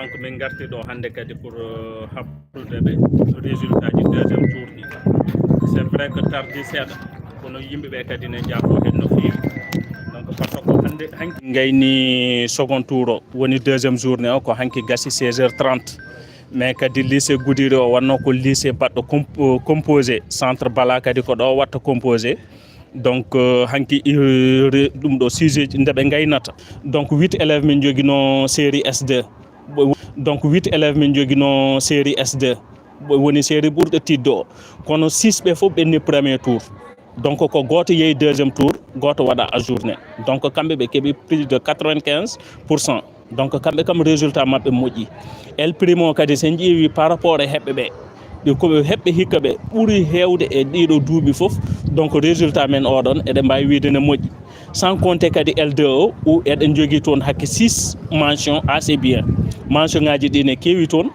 donc min garti ɗo hannde kadi pour habtude ɓe résultat ji deuxiéme tour ɗi c' est vrai que tardi seeɗa kono yimɓeɓe kadi ne jaafo hen no feewi donc par ce que hannde hanki gayni second tour o woni deuxiéme journée o ko hanki gasi 16h30 mais kadi lycée Goudiri o wanno ko lycée baɗɗo composé centre Bala kadi ko ɗo watta composé donc hanki ɗum ɗo sujet ji nde ɓe gaynata donc 8 élèves min joguino série S2 donc 8 élèves min joguino série S2 woni série ɓurɗo tidde o kono 6 ɓe fof ɓenni premier tour donc ko goto yeehi deuxiéme tour goto waɗa ajourné donc kamɓe ɓe keeɓi plus de 95%. donc kamɓe kam résultat mabɓe moƴƴi el primo kadi sen ƴeewi par rapport e heɓɓe ɓe koɓe heɓɓe hikka ɓe ɓuuri hewde e ɗiɗo duuɓi fof donc résultat men oɗon eɗen mbawi wiide ne moƴƴi sans compter kadi L2 o ou eɗen jogui toon hakke 6 mention assez bien mention ngaji ɗi ne keewi toon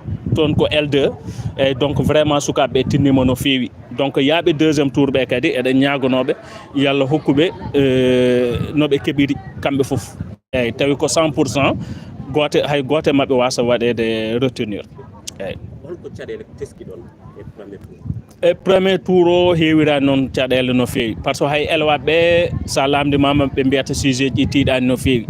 ko L2 et donc vraiment sukaɓe tinnima no feewi donc yaaɓe deuxiéme tour ɓe kadi eɗen ñagonoɓe yallah hokkuɓe noɓe keeɓiri kamɓe foof eyyi tawi ko 100% hay gote mabɓe wasa waɗede retenir eyyi holko caɗele teskiɗon e premier tour premier tour o heewirani noon caɗele no feewi par ce que hay elwaɓe ɓe sa lamdimama ɓe mbiyata sujet ji tiiɗani no feewi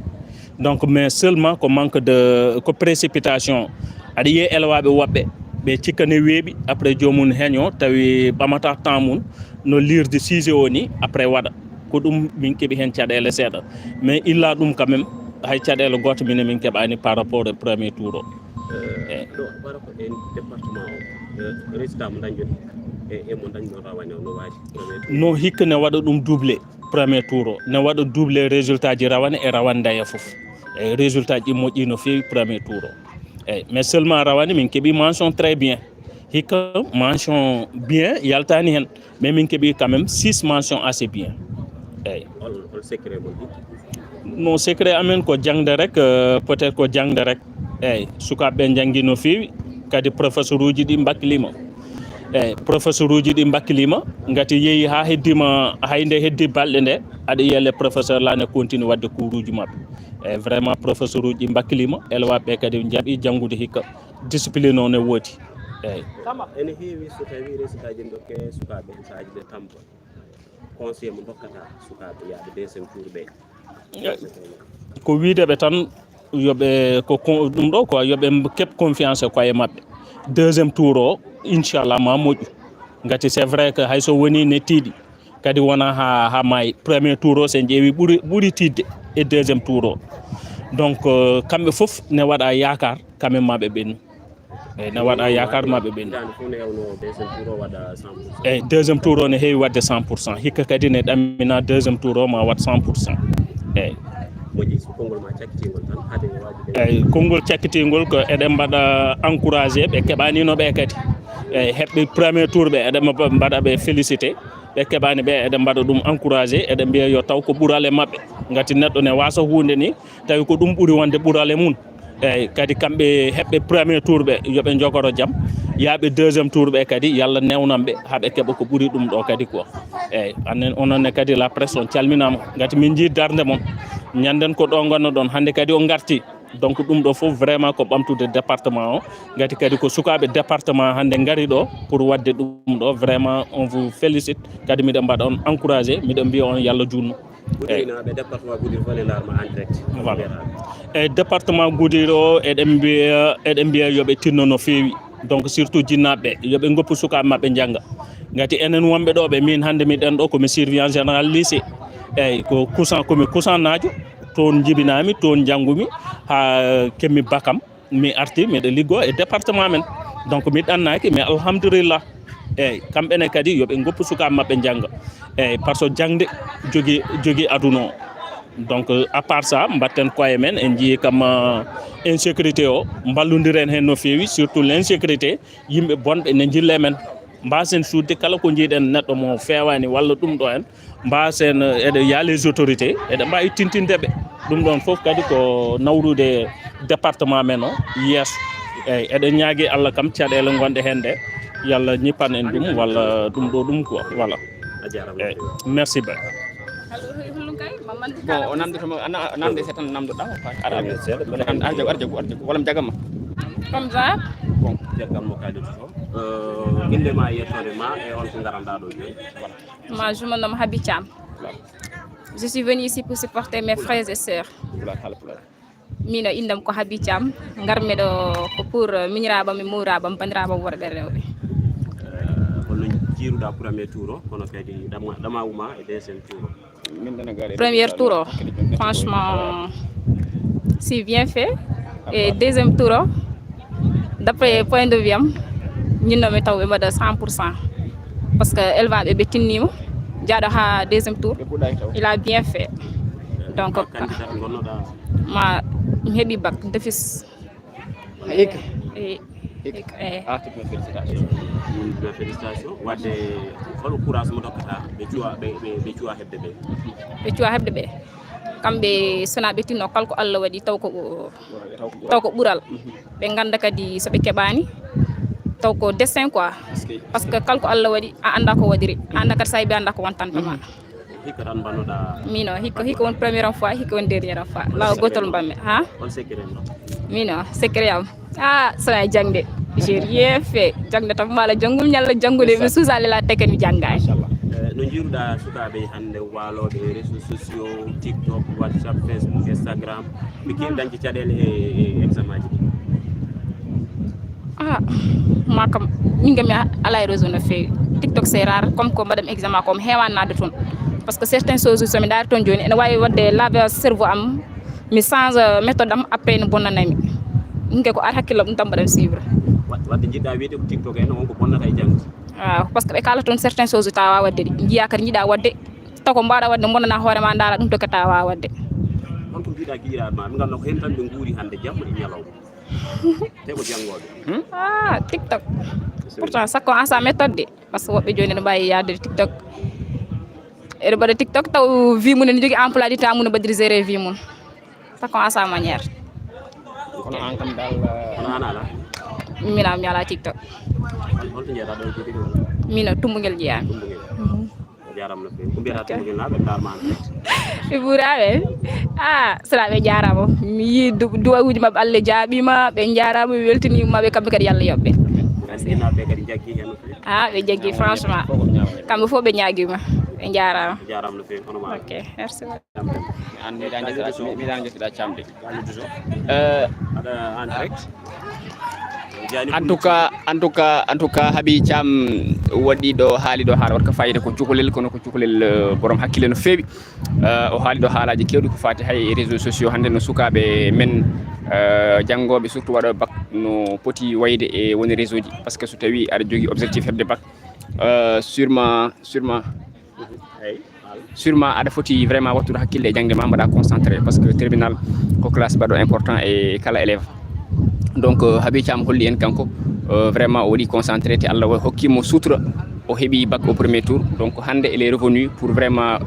donc mais seulement ko manque de ko précipitation aɗa yiiya elwaɓe woɓɓe ɓe cikkane weeɓi après jomum heeño tawi ɓamata temps mum no lirde sujet o ni après waɗa ko ɗum min keeɓi hen caɗele seeɗa mais illa ɗum quand même hay caɗele goto mine min keeɓani par rapport e premier tour o ɗo par rapport e département o résultat mo dañƴon e mo dañɗon rawane o no waji no hikka ne waɗa ɗum doublé premier tour o ne waɗa doublé résultat ji rawane e rawane daya foof eyyi résultat ji moƴƴi no feewi premier tour o eyyi mais seulement rawane min keeɓi mention très bien hikka mention bien yaltani hen mais min keeɓi quand même 6 mention assez bien eyyi hol secret mon no secret amen ko jangde rek peut être ko jangde rek eyyi sukaɓeɓe janggi no feewi kadi professeur uji ɗi bakkilima eyyi professeur uji ɗi bakkilima gati yeehi ha heddima hayde heddi balɗe nde aɗa yiyale professeur la ne continue wadde cours uji mabɓe eyyi vraiment professeur uji ɗi bakkilima elwaɓe kadi jaaɓi janggude hikka discipline o ne woodi eyyi ene heewi so tawi résultat ji dokke sukaɓe saji ɗe tampa conseil mo dokkata sukaɓe yaaɓe deuxiéme tour ɓe ko wiideɓe tan yoɓe ko ɗum ɗo quoi yoɓe keeb confiance e koye mabɓe deuxiéme tour o inchallah ma moƴƴu gati c'est vrai que hayso woni ne tiiɗi kadi wona ha maayi premier tour o sen ƴeewi ɓuuri tidde e deuxiéme tour o donc kamɓe foof ne waɗa yakar kamɓe maɓe ɓennu eyyi ne waɗa yakar maɓe ɓennu eyyi deuxiéme tour o ne heewi wadde 100% hikka kadi ne ɗammina deuxiéme tour o ma wat 100% eyyi eyyi konngol cakkitingol ko eɗen mbaɗa encouragé ɓe keɓanino ɓe kadi eyyi heɓɓe premier tour ɓe eɗen mbaɗa ɓe félicité ɓe keɓani ɓe eɗen mbaɗa ɗum encouragé eɗen mbiya yo taw ko ɓuurale mabɓe gati neɗɗo ne wasa hunde ni tawi ko ɗum ɓuuri wonde ɓuurale mum eyyi kadi kamɓe heɓɓe premier tour ɓe yoɓe jogoro jaam yaaɓe deuxiéme tour ɓe kadi yallah newnanɓe haaɓe keeɓa ko ɓuuri ɗum ɗo kadi quoi eyyi annen ononne kadi la presse on calminama gati min jii darde moon ñanden ko ɗo gonno ɗon hande kadi o garti donc ɗum ɗo foof vraiment ko ɓamtude département o gati kadi ko sukaɓe département hande gaari ɗo pour wadde ɗum ɗo vraiment on vous félicite kadi miɗen mbaɗa on encouragé miɗen mbiya on yallah junnu voilà eyyi département Goudiri o eɗen mbiya yoɓe tinno no feewi donc surtout jinnaɓeɓe yoɓe goppu sukaɓe mabɓe jangga gati enen wonɓe ɗo ɓe min hande miɗen ɗo komi surveillant général lycée eyyi ko komi kusan najo toon jibinami toon janggumi ha kemmi bakam mi arti miɗa liggo e département men donc mi ɗannaki mais alhamdulillah eyyi kamɓene kadi yoɓe goppu sukaɓe mabɓe jangga eyyi par ce que jangde jogui aduna o donc à part ça mbatten koye men en jii kam insécurité o ballodiren hen no feewi surtout l' insécurité yimɓe bonɓe ne jille men mbasen sudde kala ko jiiɗen neɗɗo mo fewani walla ɗum ɗo en mbasen eɗe ya les autorités eɗe mbawi tintindeɓe ɗum ɗon foof kadi ko nawrude département men o yeeso eyyi eɗen ñaagui Allah kam caɗele gonɗe hen ɗe yallah ñippan en ɗum walla ɗum ɗo ɗum quoi voilà eyyi merci ba bon o namdetoma namde se tan namdoɗa aɗa jago walla mi jagatma comme ça bon dergal mo kalidou to indema yettode ma e on ko ngaranɗa ɗo joni moi je me nomme Habi Thiam. Je suis venue ici pour supporter mes frères et sœurs. Mino indam ko Habi Thiam ngarmi ɗo ko pour miñiraɓam e mawraɓam bandiraɓam worɓe rewɓe. Holno jiiruɗa premier tour o kono kadi ɗama wuma e deuxiéme tour o Premier tour o franchement c'est bien fait et deuxième tour o d'après point de vue am ñinnomi taw ɓe mbaɗa 100% parce que élevage ɓe tinnima jaaɗo ha deuxième tour il a bien fait donc candidat gonnoɗa ma mi heeɓi bac d'office félicitation wadde hol courage mo dokkata ɓe cuwa hebde ɓe ɓe cuwa heɓde ɓe kamɓe sona ɓe tinno kala ko Allah waɗi taw ko ɓuural ɓe ganda kadi soɓe keɓani taw ko destin quoi parce que kala ko Allah waɗi a anda ko waɗiri a anda kadi sa heeɓi anda ko wontantama hikka tan mbannoɗa mino hikka won première fois hikka won dernière fois lawa gotol mbammi ha on secret ɗo mino secret am sona jangde j'ai rien fait jangde tan mala janggol ñalla janggude mi suusale la teken mi janggani no jiiruɗa sukaɓe hannde waloɓe réseaux sociaux TikTok WhatsApp Facebook Instagram ɓe kewi dañde caɗele e examen ji ma kam ñingami ala e réseau no fewi TikTok c'est rare comme ko mbaɗam examen ko mi heewannade toon par ce que certaines choses somi daari toon joni ene wawi wadde lave cerveau am mi change méthode am après ne bonnanami ɗumke ko ar hakkillam ɗum tan mbaɗam suivre wadde jiɗɗa wiide ko TikTok en wonko bonnata e jangde waaw par ce que ɓe kala toon certaines choses ta wawa wadde ɗi jiiya kadi jiiɗa wadde taw ko mbawɗa wadde bonnana hoorema daara ɗum to kata wawa wadde holko mbiɗa guiƴiraɗe ma ɓe ganduɗa ko hen tan ɓe guuri hannde jamma e ñalawma te ko janggoɓe TikTok pourtant sakko en sa méthode de par ce que woɓɓe joni ne mbawi yadde TikTok eɗe mbaɗa TikTok taw vie mum ne jogui emploi du temps mum ne mbaɗiri géré vie mum sakko en sa manière kono an kam dal kono an ala mina mi ala TikTok holto jeeɗa ɗo jogui ɗo mina Tumbugel jeyami o jarama no fewi ko mbiyata Tumbugel naɓe darma an ɓe ɓuuraɓe sona ɓe jarama mi yi duwawuji mabɓe Allah jaaɓima ɓe jarama ɓe weltinimaɓe kamɓe kadi Allah yoɓɓe naɓe kadi jaggi hen no fewi ɓe jaggi franchement kamɓe fof ɓe ñaguima ɓe jarama no fewi hono ma ok merci an miɗan jettiɗa camde aɗa en direct en tout cas Habi Thiam waɗi ɗo haali ɗo haala waɗa ko fayida ko cukalel kono ko cukalel borom hakkille no feewi o haali ɗo haalaji kewɗi ko fati hay réseaux sociaux hannde no sukaɓe men janggoɓe surtout waɗo bac no poti wayde e woni réseau ji par ce que so tawi aɗa jogui objectif hebde bac sûrement aɗa foti vraiment wattude hakkille e jangde ma mbaɗa concentré par ce que tribunal ko classe baɗo important e kala élève donc Habi Thiam holli en kanko vraiment o waɗi concentré te Allah hokkimo sutura o heeɓi bac au premier tour donc hande il est revenu pour vraiment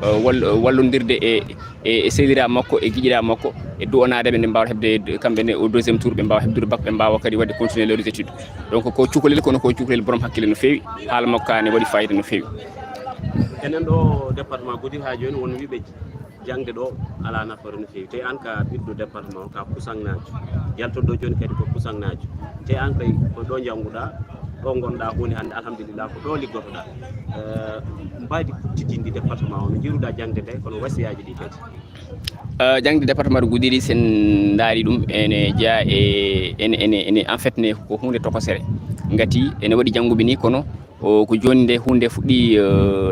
wallodirde e sehlira makko e guiƴira makko e duwonadeɓe nde mbawa hebde kamɓe ne au deuxiéme tour ɓe mbawa hebdude bac ɓe mbawa kadi wadde continuer leurs études donc ko cukalel kono ko cukalel borom hakkille no fewi haala makko ka ne waɗi fayida no fewi enen ɗo département Goudiri ha joni won wiɓe jangde ɗo ala nafoore no fewi te an ka ɓiɗɗo département ka pusannajo yaltoɗo joni kadi ko pusannajo te an kay ko ɗo jangguɗa ɗo gonɗa woni hannde alhamdulillah ko ɗo liggotoɗa mbadi puttitinde département o no jiruɗa jangde nde kono wasiyaji ɗi kadi jangde département de Goudiri sen daari ɗum ene jeeya ene en fait ne ko hunde tokosere ngati ene waɗi jangguɓe ni kono ko joni nde hunde fuɗɗi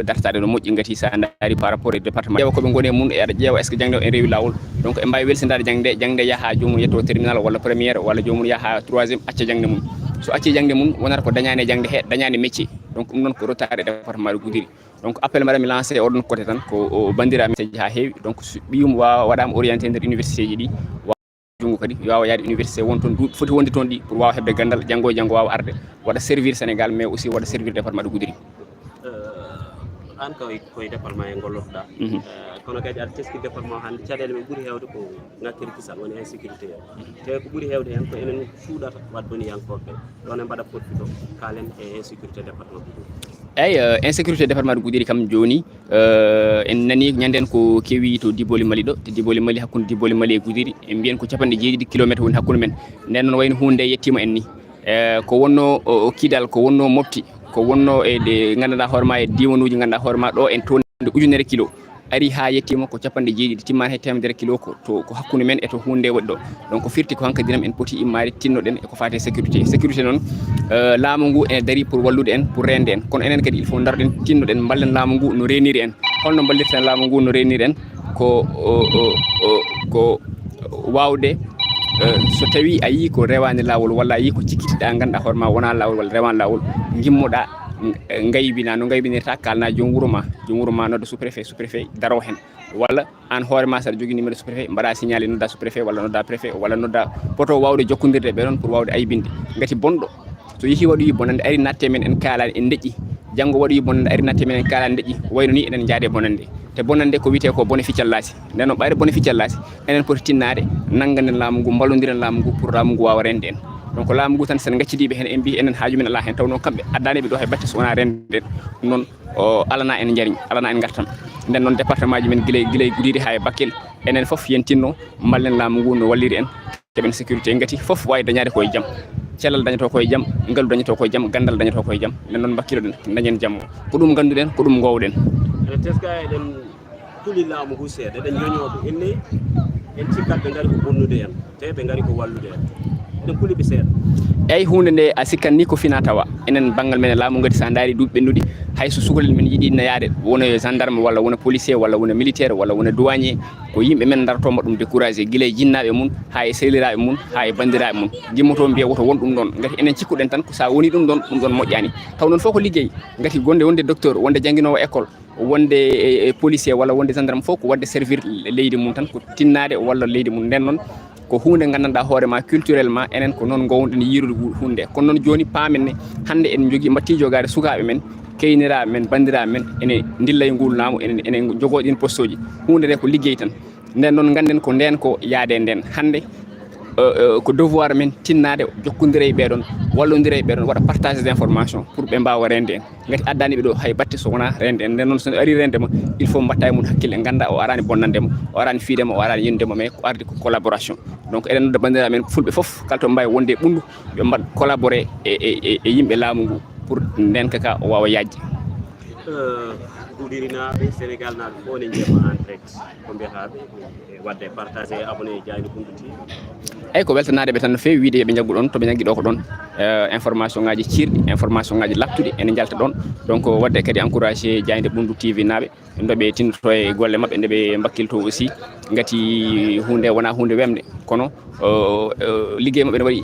dartade no moƴƴi ngati sa daari par rapport e département ƴeewa koɓe goni e mum e aɗa ƴeewa est ce que jangde o en rewi lawol donc e mbawi welsidade jangde yaaha jomum yetto terminal walla premiére walla jomum yaaha troisiéme acca jangde mum so acci jangde mum wonata ko dañani jangde he dañani métier donc ɗum noon ko retard e département de Goudiri donc appel mbaɗami lancé e oɗon côté tan ko bandiraɓe ha heewi donc ɓiyum waɗama orienté nder université ji ɗi jungo kadi wawa yaade université won toon foti wonde toon ɗi pour wawa hebde gandal janggo e janggo wawa arde waɗa servir Sénégal mais aussi waɗa servir département de Goudiri an koye département e gollotoɗa kono kadi aɗa teski département hannde caɗele men ɓuuri hewde ko ngakkere kisal woni insécurité te ko ɓuuri hewde hen ko enen suuɗata wadde woni yankoɓe ɗon e mbaɗa profito kalen e insécurité département Goudiri insécurité département de Goudiri kam joni en nani ñanden ko kewi to Diboli Mali do te Diboli Mali hakkunde Diboli Mali e Goudiri e mbiyen ko capande 7 kilomètre woni hakkunde men nden non wayno hunde yettima en ni ko wonno o kidal ko wonno mofti ko wonno e de ganduɗa hoorema e diwanuji ganduɗa hoorema ɗo en tonde ujunere kilo ari ha yettima ko capande 7 timmani hay temedere kilo ko to ko hakkunde men e to hunde waɗi ɗo donc firti ko hankadinam en poti immade tinnoɗen e ko fate sécurité noon laamu ngu ene dari pour wallude en pour rende en kono enen kadi il faut daroɗen tinnoɗen ballen laamu ngu no reniri en holno ballirten laamu ngu no reniri en ko wawde so tawi a yi ko rewani lawol walla a yi ko cikkitiɗa ganduɗa hoorema wona lawol walla rewani lawol gimmoɗa gaybina no gaybinirta kalna joom wuuro ma nodda sous préfet daro hen walla an hoorema saɗa jogui numéro sous préfet mbaɗa signalé nodda sous préfet walla nodda préfet walla nodda poto wawde jokkodirde ɓe ɗon pour wawde aybinde gati bonɗo so yeehi waɗoyi bonande ari natte men en kalani en deƴƴi janggo waɗoyi bonande ari natte men en kalani deƴƴi wayno ni eɗen jaade bonande te bonande ko wiyete ko bone ficcallasi nden noon ɓayde bone ficcallasi enen poti tinnade nangaden laamu ngu ballodiren laamu ngu pour laamu ngu wawa rende en donc laamu ngu tan sen gaccidiɓe hen en mbi enen haaju men ala hen taw noon kamɓe addaniɓe ɗo hay batte so wona renden noon alana en jariñ alana en gartam nden noon département ji men guilay Goudiri ha e Bakel enen foof yen tinno ballen laamu ngu no walliri en keɓen sécurité gati foof wawi dañade koye jaam cellal dañato koye jaam ngalu dañato koye jaam gandal dañato koye jaam nden noon bakkiloɗen dañen jaam ko ɗum ganduɗen ko ɗum gowɗen teska eɗen kuli laamu ngu seeɗa eɗen yoñoɓe enne en cikkat ɓe gari ko bonnude en te ɓe gari ko wallude en eɗen kuliɓe seeɗa eyyi hunde nde a sikkat ni ko fina tawa enen banggal men laamu gadi sa daari duuɓi ɓennuɗi hayso sukalel men yiiɗi no yaade wona gendarme walla wona policier walla wona militaire walla wona douanier ko yimɓe men dartoma ɗum découragé guila e jinnaɓe mum ha e sehliraɓe mum ha e bandiraɓe mum gimmoto mbiya woto won ɗum ɗon gati enen cikkuɗen tan ko sa woni ɗum ɗon moƴƴani taw noon fof ko liggey gati wonde docteur wonde jangguinowo école wonde policier walla wonde gendarme fof ko wadde servir leydi mum tan ko tinnade walla leydi mum nden noon ko hunde gandanɗa hoorema culturellement enen ko noon gowɗen yirude hunde kono noon joni paamen ne hande en jogui batti jogade sukaɓe men keyniraɓe men bandiraɓe men ene dilla e ngul laamu enen jogoɗin poste uji hunde nde ko liggey tan nden noon ganden ko nden ko yaade nden hande ko devoir men tinnade jokkondire e ɓeɗon wallodire e ɓeɗon waɗa partage d' information pour ɓe mbawa rende en gati addaniɓe ɗo hay batte so wona rende en nden noon so ari rendema il faut mbatta e mum hakkille ganda o arani bonnandema o arani fiidema o arani yindema mais ko ardi ko collaboration donc eɗen nodda bandiraɓe men fulɓe foof kala to mbawi wonde ɓundu ɓe mbaɗ collaboré e yimɓe laamu ngu pour nden kaka o wawa yajde Goudiri naaɓe Sénégal naaɓe fof ne jeema en direct ko mbiyataɓe wadde partagé abonné e Diayni Bundou TV eyyi ko weltanadeɓe tan no fewi wiide yoɓe jaggu ɗon toɓe jagui ɗo ko ɗon information ngaji cirɗi information ngaji lattuɗi ene jalta ɗon donc wadde kadi encouragé Diayni Bundou TV naaɓe ndoɓe tinnoto e golle mabɓe ndeɓe bakkilto aussi gati hunde wona hunde wemde kono liggey mabɓe ne waɗi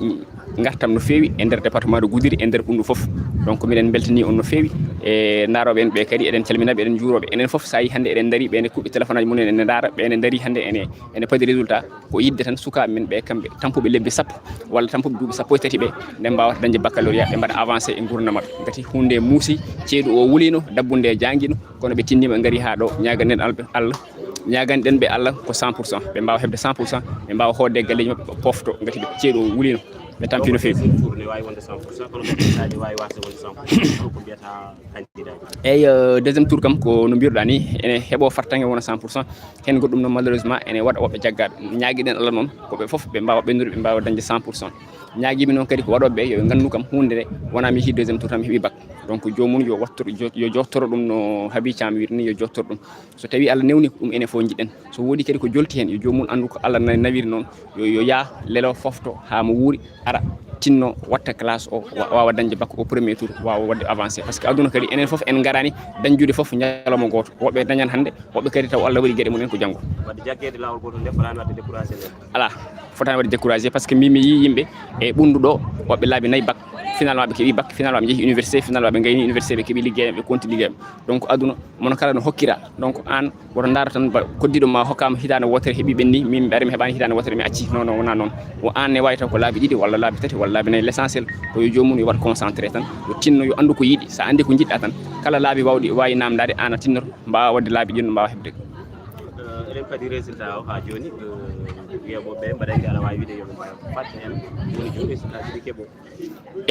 gartam no fewi e nder département de Goudiri e nder ɓundu foof donc miɗen beltani on no fewi e daroɓe en ɓe kadi eɗen calminaɓe eɗen juuroɓe enen foof sa yi hande eɗen daari ɓe ene kuɓɓi téléphone aji mumen ene daara ɓe ene daari hande ene paadi résultat ko yidde tan sukaɓe men ɓe kamɓe tampuɓe lebbi sappo walla tampuɓe duuɓi sappo e tati ɓe ɓe mbawata dañde baccalauréat ɓe mbaɗa avancé e gurdam mabɓe gati hunde muusi ceeɗu o wulino dabbude janguino kono ɓe tinnima gaari ha ɗo ñaganen Allah ñaganɗen ɓe Allah ko 100% ɓe mbawa hebde 100% ɓe mbawa hodde galleji mabɓe pofto gati ceeɗu o wulino ɓe tampino fewi eyyi deuxiéme tour kam ko no mbiruɗa ni ene heeɓo fartange wona 100% hen goɗɗum noon malheureusement ene waɗa woɓɓe jaggaɗo ñaguiɗen Allah noon koɓe foof ɓe mbawa ɓennude ɓe mbawa dañde 100% ñaguimi noon kadi ko waɗoɓe yoɓe gandu kam hunde nde wona mi yeehi deuxiéme tour tan mi heeɓi bac donc jomum yo jottoro ɗum no Haby Thiam wirini yo jottoro ɗum so tawi Allah newni ko ɗum enen fof jiɗɗen so woodi kadi ko jolti hen yo jomum andu ko Allah nawiri noon yo yaa lelo fofto ha mo wuuri ara tinno watta classe o wawa dañde bac au premier tour wawa wadde avancé par ce que aduna kadi enen foof en garani dañjude foof ñalawma goto woɓɓe dañan hande woɓɓe kadi taw Allah waɗi gueɗe mumen ko janggo wadde jagguede lawol goto nde fotani wadde découragé nde ala fotani wadde découragé par ce que mimi yi yimɓe e ɓundu ɗo woɓɓe laabi nayyi bac finalement ɓe keeɓi bac finalement ɓe jeehi université finalement ɓe gayni université ɓe keeɓi ligguey ɓe konti ligguey donc aduna mono kala no hokkira donc an woto daaro tan koddiɗo ma hokkama hitande wotere heeɓi ɓenni min ɓari mi heeɓani hitande wotere mi acci non wona noon o an ne wawi taw ko laabi ɗiɗi walla laabi tati walla laabi nayyi l' essentiel ko yo jomum yo waɗ concentré tan yo tinno yo andu ko yiiɗi sa andi ko jiɗɗa tan kala laabi wawi namdade an a tinnoto mbawa wadde laabi ɗin no mbawa heɓde enen kadi résultat o ha joni wiyaɓoɓe mbaɗa ala wawi wiide yoɓe fadde hen woni joni résultat ji ɗi keeɓo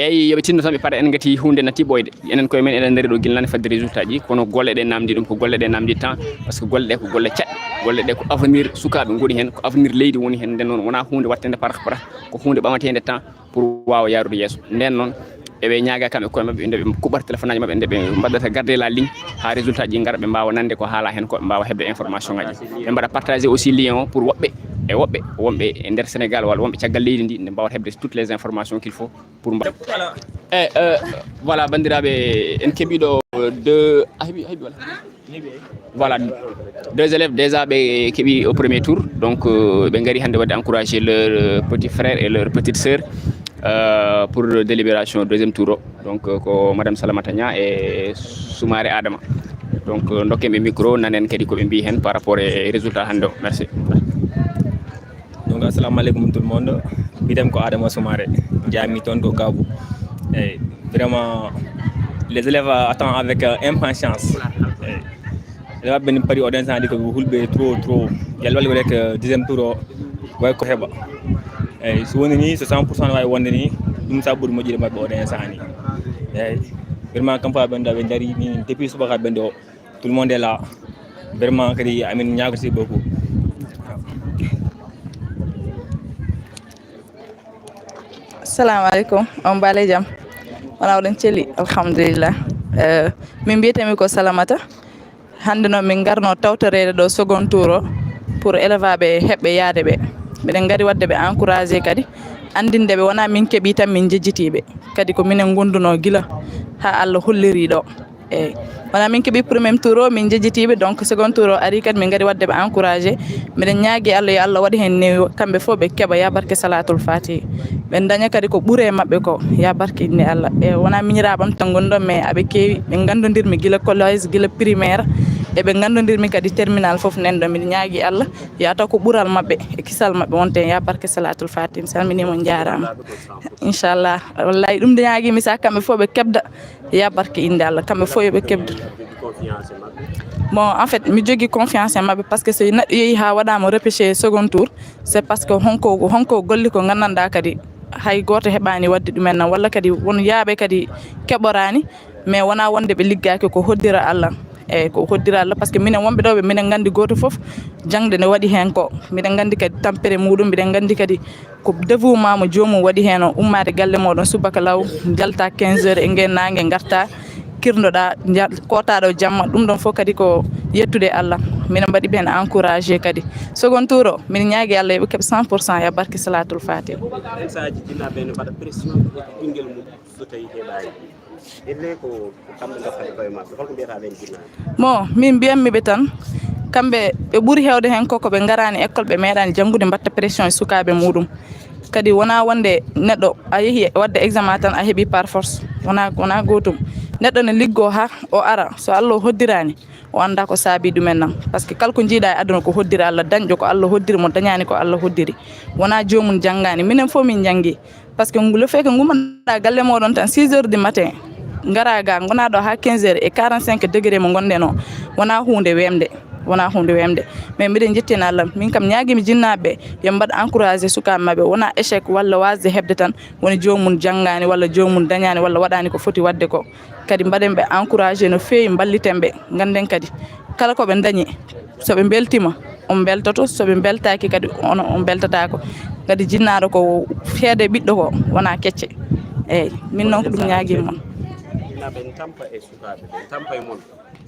eyyi yoɓe tinno tan ɓe paɗa en gati hunde natti ɓoyde enen koye men eɗen daari ɗo guilnane fadde résultat ji kono golle ɗe namdi ɗum ko golle ɗe namdi temps par ce que golle ɗe ko golle caɗɗe golle ɗe ko avenir sukaɓe goni hen ko avenir leydi woni hen nden noon wona hunde wattede par ko hunde ɓamatede temps pour wawa yarude yesso nden noon eɓe ñaaga kamɓe koye mabɓe nde ɓe kuɓata téléphone aji mabɓe nde ɓe mbaɗata garder la ligne ha résultat ji gara ɓe mbawa nande ko haala hen ko ɓe mbawa hebde information ngaji ɓe mbaɗa partager aussi lien o pour woɓɓe e woɓɓe wonɓe e nder Sénégal walla wonɓe caggal leydi ndi nde mbawa hebde toutes les informations qu'il faut pour voilà bandiraɓe en keeɓiɗo deux voilà deux élèves déjà ɓe keeɓi au premier tour donc ɓe gari hande wadde encourager leur petit frère et leur petite sœur pour délibération deuxième tour donc ko madame Salamata Nia et Soumaré Adama donc dokkemɓe micro nanen kadi koɓe mbi hen par rapport e résultat hande o merci. Donc assalamu alaikum tout le monde bidem ko Adama Soumaré jami ton ko Gabou et vraiment les élèves attendent avec impatience et élèves ben pari oden sandi ko hulbe trop yalla wali rek deuxième tour way ko heba et so woni ni 100% way wonde ni dum sa buri mojide mabbe oden sandi et vraiment kam fa benda be dari ni depuis subaka bendo tout le monde est là vraiment kadi amin ñaago ci beaucoup. Assalamu alaikum on bale jam wala oɗon celli alhamdulillah min mbiyetemi ko Salamata hande noon min garno tawtorede ɗo second tour o pour élevaɓe heɓɓe yaade ɓe mbiɗen gari wadde ɓe encouragé kadi andinde ɓe wona min keeɓi tan min jejjitiɓe kadi ko minen gonduno guila ha Allah holliri ɗo eyyi wona min keeɓi premier tour o min jejjitiɓe donc second tour o ari kadi min gari wadde ɓe encouragé mbiɗen ñaagui Allah yo Allah waɗi hen newi kamɓe fof ɓe keeɓa ya barke salatul fatiha ɓe daña kadi ko ɓuure mabɓe ko ya barke inde Allah e wona miñiraɓam tan gonɗon mais aɓe keewi ɓe gandodirmi guila collège guila primaire eɓe gandodirmi kadi terminal foof nanɗo mbiɗa ñaagui Allah ya taw ko ɓuural mabɓe e kisal mabɓe wonte ya barke salatul fatiha mi salminima jarama inchallah wallahi ɗum de ñaaguimi sa kamɓe fof ɓe keɓda ya barke inde Allah kamɓe fof yoɓe keɓda bon en fait mi jogui confiance en mabɓe par ce que so neɗɗo yeehi ha waɗama repêché second tour c'est parce que honko golli ko gandanɗa kadi hay goto heɓani wadde ɗumen nan walla kadi won yaaɓe kadi keɓorani mais wona wonde ɓe liggaki ko hoddira Allah eyyi ko hoddira Allah par ce que minen wonɓe ɗo ɓe minen gandi goto foof jangde nde waɗi hen ko mbiɗen gandi kadi tampere muɗum mbiɗen gandi kadi ko dévouement mo jomum waɗi hen o ummade galle moɗon subaka law jalta 15 heures e ngen nangue garta kirdoɗa kotaɗo jamma ɗum ɗon fof kadi ko yettude Allah minen mbaɗi ɓen encouragé kadi second tour o min ñaagui Allah yoɓe keeɓ 100% ya barke salatul fatiha saji jinnaɓe ne mbaɗa pression ɓinguel mum so tawi heɓani elle ko kamɓe gassata koye mabɓe holko mbiyata ɓen jinnaɓe bon min mbiyatmiɓe tan kamɓe ɓe ɓuuri hewde hen koko ɓe garani école ɓe meeɗani janggude mbatta pression e sukaɓe muɗum kadi wona wonde neɗɗo a yeehi wadde examen tan a heeɓi par force wona gotum neɗɗo ne liggo ha o ara so Allah hoddirani o anda ko saabi ɗumen nan par ce que kala ko jiiɗa e aduna ko hoddira Allah dañƴo ko Allah hoddiri mo dañani ko Allah hoddiri wona jomum janggani minen fof min janggi par ce que le fait que gummanɗa galle moɗon tan 6 heures du matin gara ga gona ɗo ha 15 heures et 45 degré mo gonɗen o wona hunde wemde mais mbiɗen jettina Allah min kam ñaaguimi jinnaɓe yo mbaɗa encouragé sukaɓe mabɓe wona échec walla wasde hebde tan woni jomum janggani walla jomum dañani walla waɗani ko foti wadde ko kadi mbaɗen ɓe encouragé no fewi balliten ɓe ganden kadi kala koɓe dañi soɓe beltima on beltoto soɓe beltaki kadi on beltatako kadi jinnaɗo ko feede ɓiɗɗo ko wona kecce eyyi min noon ko ɗum ñaaguimi moon jinnaɓe tampa e sukaɓe tampa e moon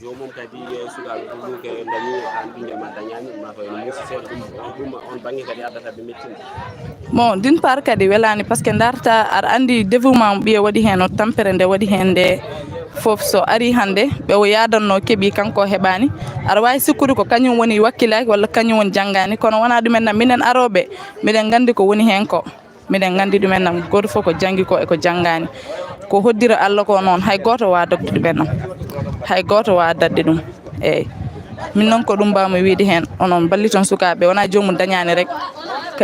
jomum kadi sukaɓe ko ɗuke dañi an ɓinguel dañani ma ko ene musi seeɗa ɗum on banggue kadi addata ɓe mettina bon d'une part kadi welani par ce que darta aɗa andi dévouement ɓiye waɗi hen o tampere nde waɗi hen nde foof so ari hande ɓe o yadanno keeɓi kanko heɓani aɗa wawi sikkude ko kañum woni wakkilaki walla kañum woni janggani kono wona ɗumen nan minen aroɓe miɗen gandi ko woni hen ko miɗen gandi ɗumen nan goto foof ko janggi ko eko janggani ko hoddira Allah ko noon hay goto wawa dadde ɗumen nan hay goto wawa dadde ɗum eyyi min noon ko ɗum mbawmi wiide hen onon balliton sukaɓe wona jomum dañani rek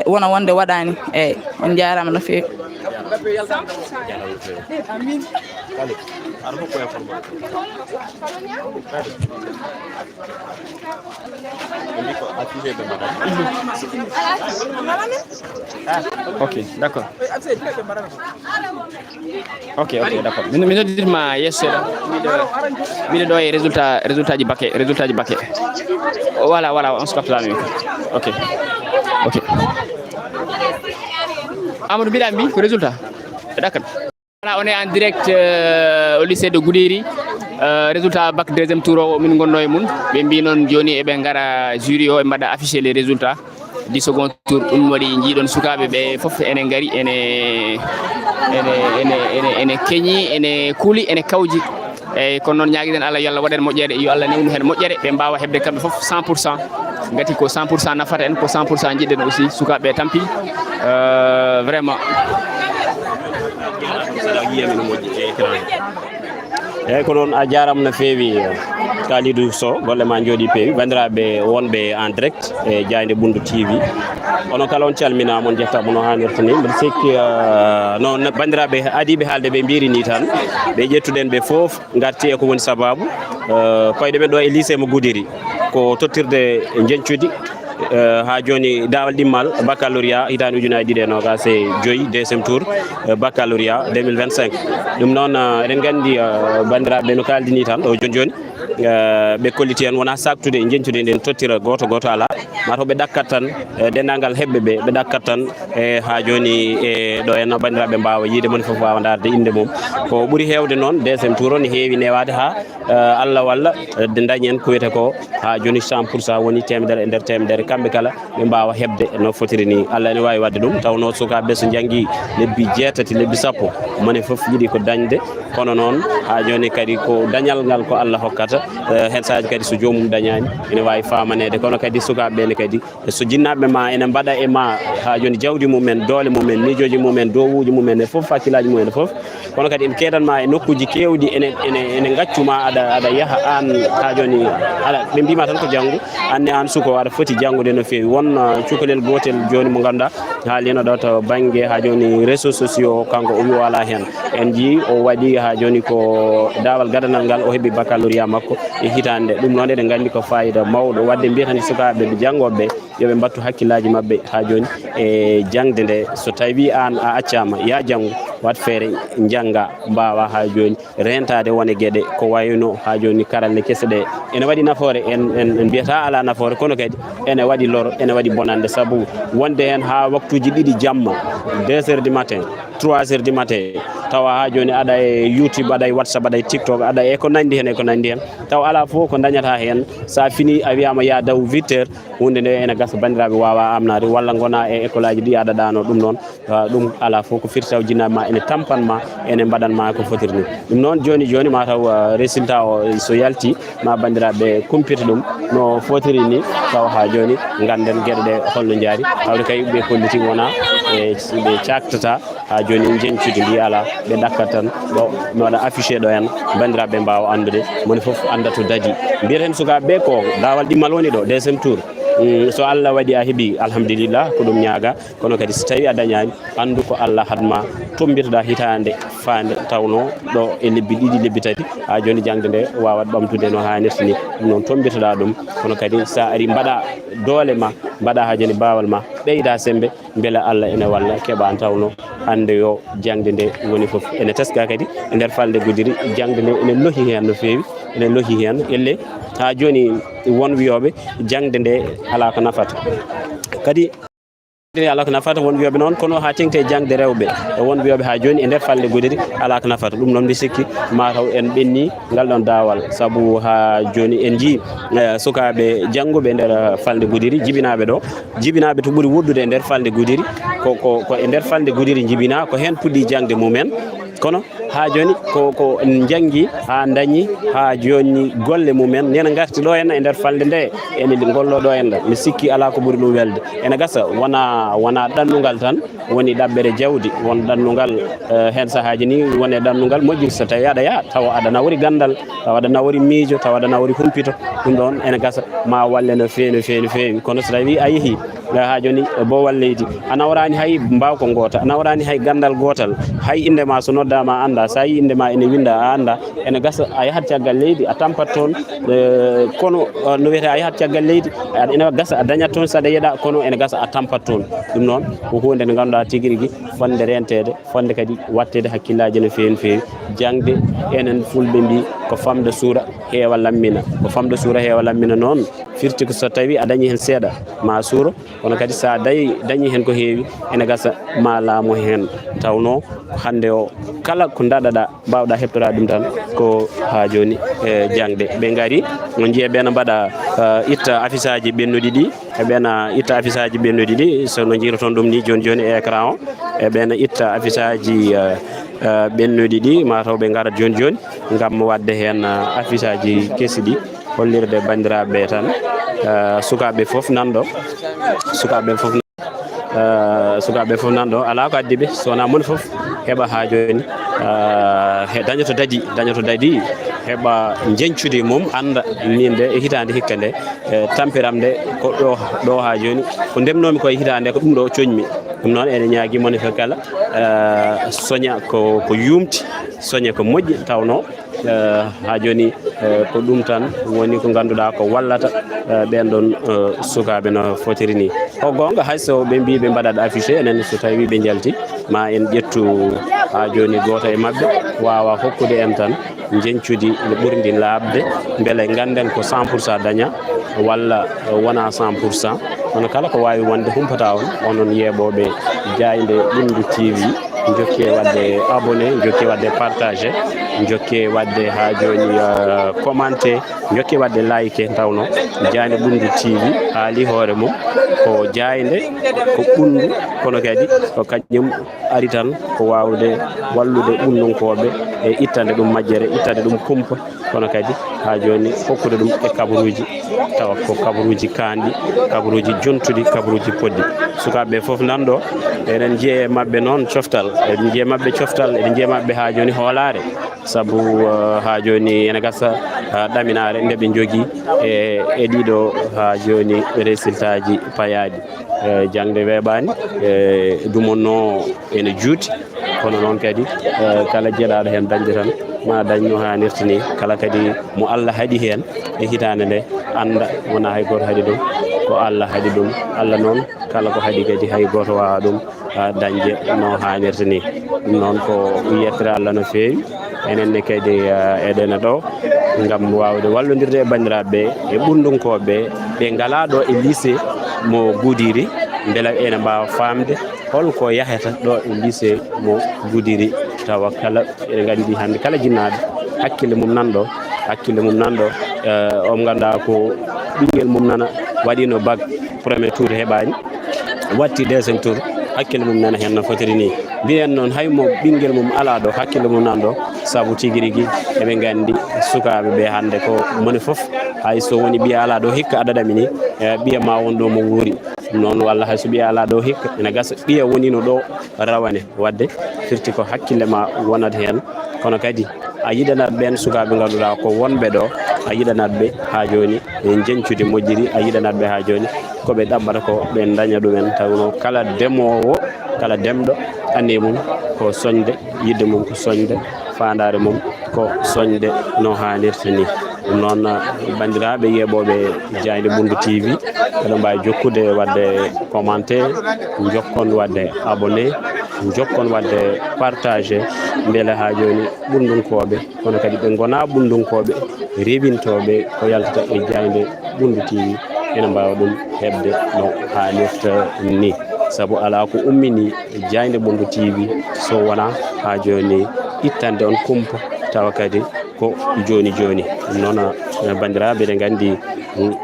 wona wonde waɗani eyyi on jarama no fewi Ok, d'accord. Ok, d'accord. Min noddirma yesso miɗo ɗo e résultat ji bakke voilà on se capte là même. Ok Amadou mbiɗa mbi ko résultat d'accord. Voilà, on est en direct au lycée de Goudiri. Résultat bac deuxième tour o min gonno e mun ɓe mbi noon joni eɓe ngara jury o e mbaɗa affiché les résultats du second tour. Ɗum waɗi jiiɗon sukaɓe ɓe foof ene ngari ene keñi ene kuuli ene kawji eyyi kono noon ñaguiɗen Allah yo Allah waɗen moƴƴere yo Allah newnu hen moƴƴere ɓe mbawa hebde kamɓe foof 100%. Gati ko 100% nafata en ko 100% jiɗɗen aussi sukaɓe tampi vraiment. eyyi ko noon a jarama no feewi Kalidou Sow golle ma jooɗi peewi bandiraɓe wonɓe en direct e Diayde Bundu TV onon kala on calminama on jettama no hannirta ni mbiɗa sikki noon bandiraɓe adiɓe haalde ɓe mbiri tan ɓe ƴettuɗen ɓe foof garti e ko woni sababu koyɗe men ɗo e lycée mo Goudiri ko tottirde jenccudi ha joni dawal ɗimmal baccalauréat hitande ujunaje ɗiɗi e nogas e joyyi deuxiéme tour baccalauréat 2025 ɗum noon eɗen gandi bandiraɓe no kaldini tan ɗo joni ɓe kolliti hen wona saktude jencude nden tottira goto ala mataw ɓe ɗakkat tan dendagal hebɓe ɓe ɗakkat tan e ha joni e ɗo henno bandiraɓe mbawa yiide moni foof wawa darde inde mum ko ɓuuri hewde noon deuxiéme tour on heewi newade ha Allah walla dañi en ko wiyete ko ha joni 100% woni temedere e nder temedere kamɓe kala ɓe mbawa hebde no fotiri ni Allah ene wawi wadde ɗum tawno sukaɓe so janggui lebbi 7 lebbi 10 moni foof yiiɗi ko dañde kono noon ha joni kadi ko dañal ngal ko Allah hokkata hen sahaji kadi so jomum dañani ene wawi famanede kono kadi sukaɓeɓe kadi so jinnaɓe ma ene mbaɗa e ma ha joni jawdi mumen doole mumen miijoji mumen dowuji mumen e foof hakkillaji mumen e foof kono kadi en keɗanma e nokkuji kewɗi ene gaccuma aɗa yaaha an ha joni ala ɓe mbima tan ko janggo anne an suko aɗa foti janggude no fewi won cukalel gotel joni mo ganduɗa haalino ɗo to banggue ha joni réseaux sociaux kanko o wi wala hen en jii o waɗi ha joni ko dawal gadanal ngal o heeɓi baccalauréat makko e hitande ɗum noon eɗen gandi ko fayida mawɗo wadde mbiyatan sukaɓe ɓe jangoɓe yoɓe mbattu hakkillaji mabɓe ha joni e jangde nde so tawi an a accama ya janggo wat feere jangga mbawa ha joni rentade wone gueɗe ko wayno ha joni karalle kese ɗe ene waɗi nafoore en mbiyata ala nafoore kono kadi ene waɗi loro ene waɗi bonande saabu wonde hen ha waktuji ɗiɗi jamma 2h du matin 3h du matin tawa ha joni aɗa e YouTube aɗa e WhatsApp aɗa e TikTok aɗa e ko nandi hen taw ala fof ko dañata hen sa fini a wiyama ya daw 8h hunde nde ene gasa bandiraɓe wawa amnade walla gona e école aji ɗi aɗa ɗano ɗum noon ɗum ala fof ko firti taw jinnaɓe ma ene tampanma ene mbaɗanma ko fotiri ni ɗum noon joni mataw résultat o so yalti ma bandiraɓe kumpita ɗum no fotiri ni taw ha joni ganden gueɗe ɗe holno jaari tawde kay ɓe kolliti wona ɓe caktata ha joni jencude ndi ala ɓe ɗakkat tan ɗo mi waɗa affiché ɗo hen bandiraɓe mbawa andude moni foof anda to daadi mbiyeten sukaɓeɓe ko dawal ɗimmal woni ɗo deuxiéme tour so Allah waɗi a heeɓi alhamdulillah ko ɗum ñaaga kono kadi so tawi a dañani andu ko Allah hadma tombitoɗa hitande fande tawno ɗo e lebbi ɗiɗi lebbi tati ha joni jangde nde wawat ɓamtude no hannirta ni ɗum noon tombitoɗa ɗum kono kadi sa ari mbaɗa doole ma mbaɗa ha joni bawal ma ɓeyda sembe beele Allah ene walla keɓa tawno hande yo jangde nde woni foof ene teska kadi e nder falde Goudiri jangde nde ene lohi hen no fewi ene lohi hen elle ha joni won wiyoɓe jangde nde ala ko nafata kadi ala ko nafata won wiyoɓe noon kono ha tengte jangde rewɓe won wiyoɓe ha joni e nder falde Goudiri ala ko nafata ɗum noon mi sikki mataw en ɓenni ngal ɗon dawal saabu ha joni en jii sukaɓe jangguɓe e nder falde Goudiri jibinaɓe to ɓuuri woddude e nder falde Goudiri ko e nder falde Goudiri jibina ko hen puɗɗi jangde mumen kono ha joni ko jangi ha dañi ha joni golle mumen nena garti ɗo henna e nder falde nde ene gollo ɗo henna mi sikki ala ko ɓuuri ɗum welde ene gasa wona ɗannugal tan woni ɗaɓɓere jawdi won ɗannugal hen sahaji ni woni ɗannugal moƴƴi so tawi aɗa yaa tawa aɗa nawori gandal tawa aɗa nawori miijo tawa aɗa nawori humpito ɗum ɗon ene gasa ma walle no feewi kono so tawi a yeehi ha joni bo walleydi a nawrani hay mbawko goota a nawrani hay gandal gotal hay indema so noddama anda sa yi indema ene winda a anda ene gasa a yahat caggal leydi a tampat toon kono no wiyete a yahat caggal leydi ene gasa a dañat toon saɗa yeeɗa kono ene gasa a tampat toon ɗum noon ko hunde nde ganduɗa tigui rigui fonde rentede fonde kadi wattede hakkillaji no feewi jangde enen fulɓe mbi ko famde suura heewa lammina ko famde suura heewa lammina noon firti ko so tawi a dañi hen seeɗa ma suuro kono kadi sa dañi hen ko heewi ene gasa ma laamu hen tawno hande o kala ko daɗaɗa mbawɗa heptora ɗum tan ko ha joni jangde ɓe gaari on jiiya ɓena mbaɗa itta affiche aji ɓennuɗi ɗi eɓena itta affiche aji ɓennuɗi ɗi sono jiiroton ɗum ni joni e écran o eɓena itta affiche aji ɓennuɗi ɗi mataw ɓe garat joni gam wadde hen affiche aji kesi ɗi hollirde bandiraɓe tan sukaɓe foof nanɗo sukaɓe foof nanɗo ala ko addiɓe sowona moni foof heeɓa ha joni dañoto dadi heɓa jencude mum anda min de e hitande hikka nde tampiram nde ko ɗo ha joni ko ndemnomi koye hitande ko ɗum ɗo coñmi ɗum noon ene ñaagui moni foof kala soña ko yumti soña ko moƴƴi tawno ha joni ko ɗum tan woni ko ganduɗa ko wallata ɓen ɗon sukaɓe no fotiri ni ko gonga hayso ɓe mbi ɓe mbaɗat affiché enen so tawi ɓe jalti ma en ƴettu ha joni goto e mabɓe wawa hokkude en tan jencudi nde ɓurdi labde beele ganden ko 100% daña walla wona 100% kono kala ko wawi wonde humpata on onon yeeɓoɓe jayde Ɓundu TV jokke wadde abonné jokke wadde partagé jokke wadde ha joni commenté jokke wadde like tawno jayde Ɓundu TV haali hoore mum ko jayde ko ɓundu kono kadi ko kañum ari tan ko wawde wallude ɓunnunkoɓe e ittande ɗum majjere ittande ɗum kumpa kono kadi ha joni hokkude ɗum e kabaruji tawa ko kabaruji kanɗi kabaruji jontuɗi kabaruji poddi sukaɓe foof nanɗo eɗen jiiye mabɓe noon coftal eɗen jiiye mabɓe coftal eɗen jiiye mabɓe ha joni hoolare saabu ha joni ene gasa ɗaminare nde ɓe jogui e ɗiɗo ha joni résultat ji payaɗi jangde weeɓani dumonno ene juuti kono noon kadi kala jeeɗaɗo hen dañde tan ma dañ no hannirta ni kala kadi mo Allah haaɗi hen e hitande nde anda wona hay goto haaɗi ɗum ko Allah haaɗi ɗum Allah noon kala ko haaɗi kadi hay goto wawa ɗum dañde no hannirta ni ɗum noon ko yettere Allah no feewi enenne kadi eɗena ɗo gam wawde wallodirde e bandiraɓe e ɓundunkoɓe ɓe ngala ɗo e lycée mo Goudiry beela ene mbawa famde holko yahata ɗo e lycée mo Goudiry tawa kala ene gandi hande kala jinnaɗo hakkille mum nanɗo o ganduɗa ko ɓinguel mum nana waɗino bac premier tour heɓani watti deuxiéme tour hakkille mum nana hen no fotiri ni mbiyen noon haymo ɓinguel mum ala ɗo hakkille mum nanɗo saabu tigui rigui eɓe gandi sukaɓe ɓe hande ko moni foof hay so woni ɓiya ala ɗo hikka aɗa ɗamini ɓiya ma won ɗo mo wuuri noon walla hay so ɓiya ala ɗo hikka ene gasa ɓiya wonino ɗo rawane wadde firti ko hakkille ma wonat hen kono kadi a yiɗanat ɓen sukaɓe ganduɗa ko wonɓe ɗo a yiɗanat ɓe ha joni e jencude moƴƴiri a yiɗanat ɓe ha joni koɓe ɗaɓɓata ko ɓe daña ɗumen tawno kala demowo kala demɗo andi mum ko soñde yidde mum ko soñde fandare mum ko soñde no hannirta ni ɗum noon bandiraɓe yeeɓoɓe jayde Ɓundu TV eɗen mbawi jokkude wadde commenté jokkon wadde abonné jokkon wadde partagé beele ha joni ɓundunkoɓe kono kadi ɓe gona ɓundunkoɓe reɓintoɓe ko yaltata e jayde Ɓundu TV ene mbawa ɗum hebde no hannirta ni saabu ala ko ummini jayde Ɓundu TV so wona ha joni ittande on kumpa tawa kadi ko joni ɗum noon bandiraɓe ɗe gandi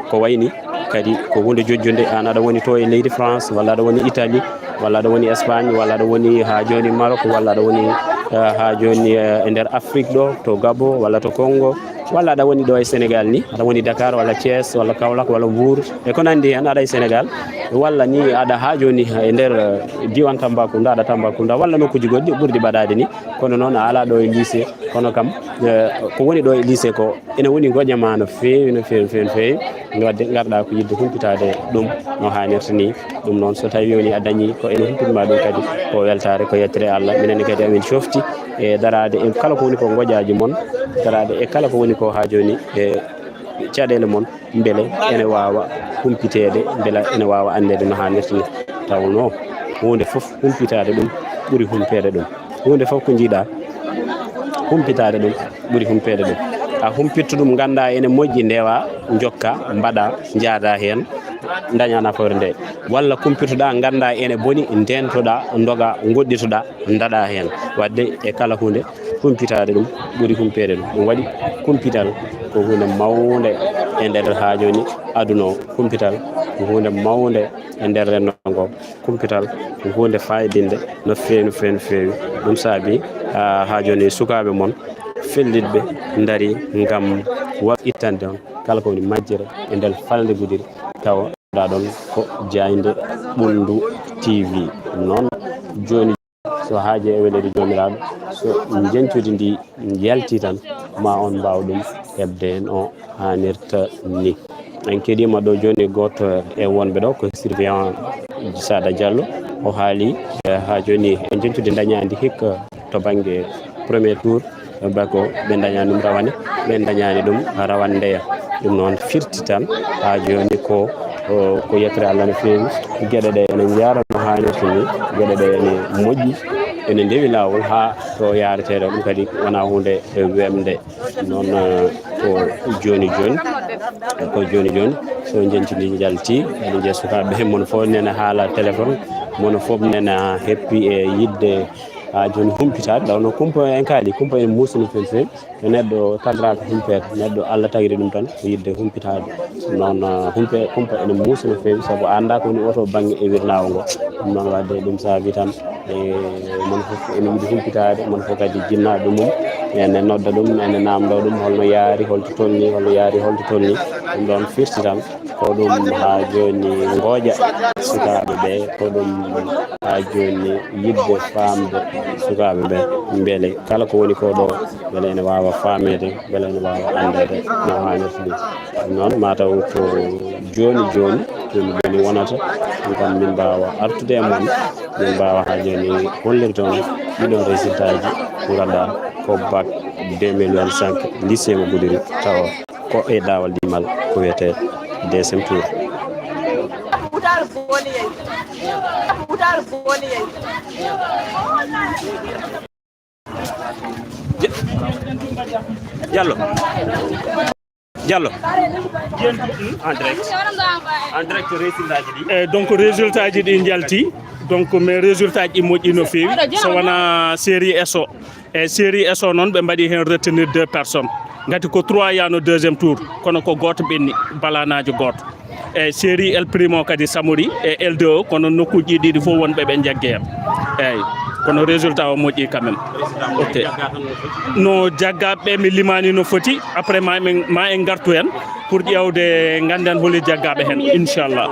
ko wayni kadi ko hunde jojjude an aɗa woni to e leydi France walla aɗa woni Italie walla aɗa woni Espagne walla aɗa woni ha joni Maroc walla aɗa woni ha joni e nder Afrique ɗo to Gabon walla to Congo walla aɗa woni ɗo e Sénégal ni aɗa woni Dakar walla Thiès walla Kaolack walla Mbour e ko nandi hen aɗa e Sénégal walla ni aɗa ha joni e nder diwan Tambacounda aɗa Tambacounda walla nokkuji goɗɗi ɓurɗi baɗade ni kono noon a ala ɗo e lycée kono kam ko woni ɗo e lycée ko ene woni goƴama no fewi no fewi wadde garɗa ko yidde humpitade ɗum no hannirta ni ɗum noon so tawi woni a dañi ko ene humpitma ɗum kadi ko weltare ko yettere Allah minen kadi amin cofti e darade e kala ko woni ko goƴaji mon darade e kala ko woni ko ha joni e caɗele mon beele ene wawa humpitede beela ene wawa andede no hannirta ni tawno hunde foof humpitade ɗum ɓuuri humpede ɗum hunde foof ko jiiɗa humpitade ɗum ɓuuri humpede ɗum a humpittu ɗum ganda ene moƴƴi ndewa jokka mbaɗa jaada hen daña nafoore nde walla kumpitoɗa ganda ene boni ndentoɗa doga goɗɗitoɗa daɗa hen wadde e kala hunde humpitade ɗum ɓuuri humpede ɗum waɗi kumpital ko hunde mawde e nder ha joni aduna o kumpital ko hunde mawde e nder renndo ngo kumpital ko hunde fayidinde no fewi ɗum saabi ha joni sukaɓe mon fellitɓe daari ngam ittande on kala ko woni majjere e nder falde Goudiry tawa da ɗon ko jayde Ɓundu TV noon joni so haaje e welede jomiraɗo so jencude ndi yalti tan ma on mbaw ɗum hebde hen o hannirta ni en keɗima ɗo joni goto e wonɓe ɗo ko surveillant Sada Diallo o haali ha joni e jencude dañadi hikka to banggue premier tour bako ɓe dañani ɗum rawane ɓe dañani ɗum rawandeya ɗum noon firti tan ha joni ko yettere Allah no fewi gueɗe ɗe ene jara no hannirta ni gueɗe ɗe ene moƴƴi ene ndewi lawol ha to yareteɗo ɗum kadi wona hunde wemde noon ko joni so jencidi jalti ene jeeya sukaɓe mono fof nene haala téléphone mono fof nene heppi e yidde ha joni humpitade ɗawno kumpa en kaali kumpa ene musini fewi to neɗɗo tagraka humpede neɗɗo Allah tagiri ɗum tan ko yidde humpitade noon kumpa ene musino fewi saabu anda ko woni oto banggue e wirnawo ngo ɗum noon wadde ɗum saabi tan mono foof ene yiiɗi humpitade mono foof kadi jinnaɓe mum ene nodda ɗum ene namdo ɗum holno yaari holto tolni ɗum ɗon firti tan ko ɗum ha joni gooƴa sukaɓe ɓe ko ɗum ha joni yidde famde sukaɓe ɓe beele kala ko woni ko ɗo beele ene wawa famede beele ene wawa andede no hannirta ni ɗum noon mataw ko joni wonata ɗum min mbawa artude e mon min mbawa ha joni hollirde on ɗiɗon résultat ji ganduɗa ko bac 2025 lycée mo Goudiry tawa ko e dawal dimal ko wiyete deuxième tour Diallo en direct résultat ji donc résultat ji ɗi jalti donc mais résultat ji moƴƴi no fewi so wona série SO e série SO noon ɓe mbaɗi hen retenir 2 personnes gati ko 3 yano deuxième tour kono ko goto ɓenni balanajo goto e série L primo kadi samori e L2 o kono nokkuji ɗiɗi fof wonɓe ɓe jaggue hen eyyi kono résultat o moƴƴi quand même ok no jaggaɓe mi limani no foti après ma en gartu hen pour ƴewde ganden holi jaggaɓe hen inchallah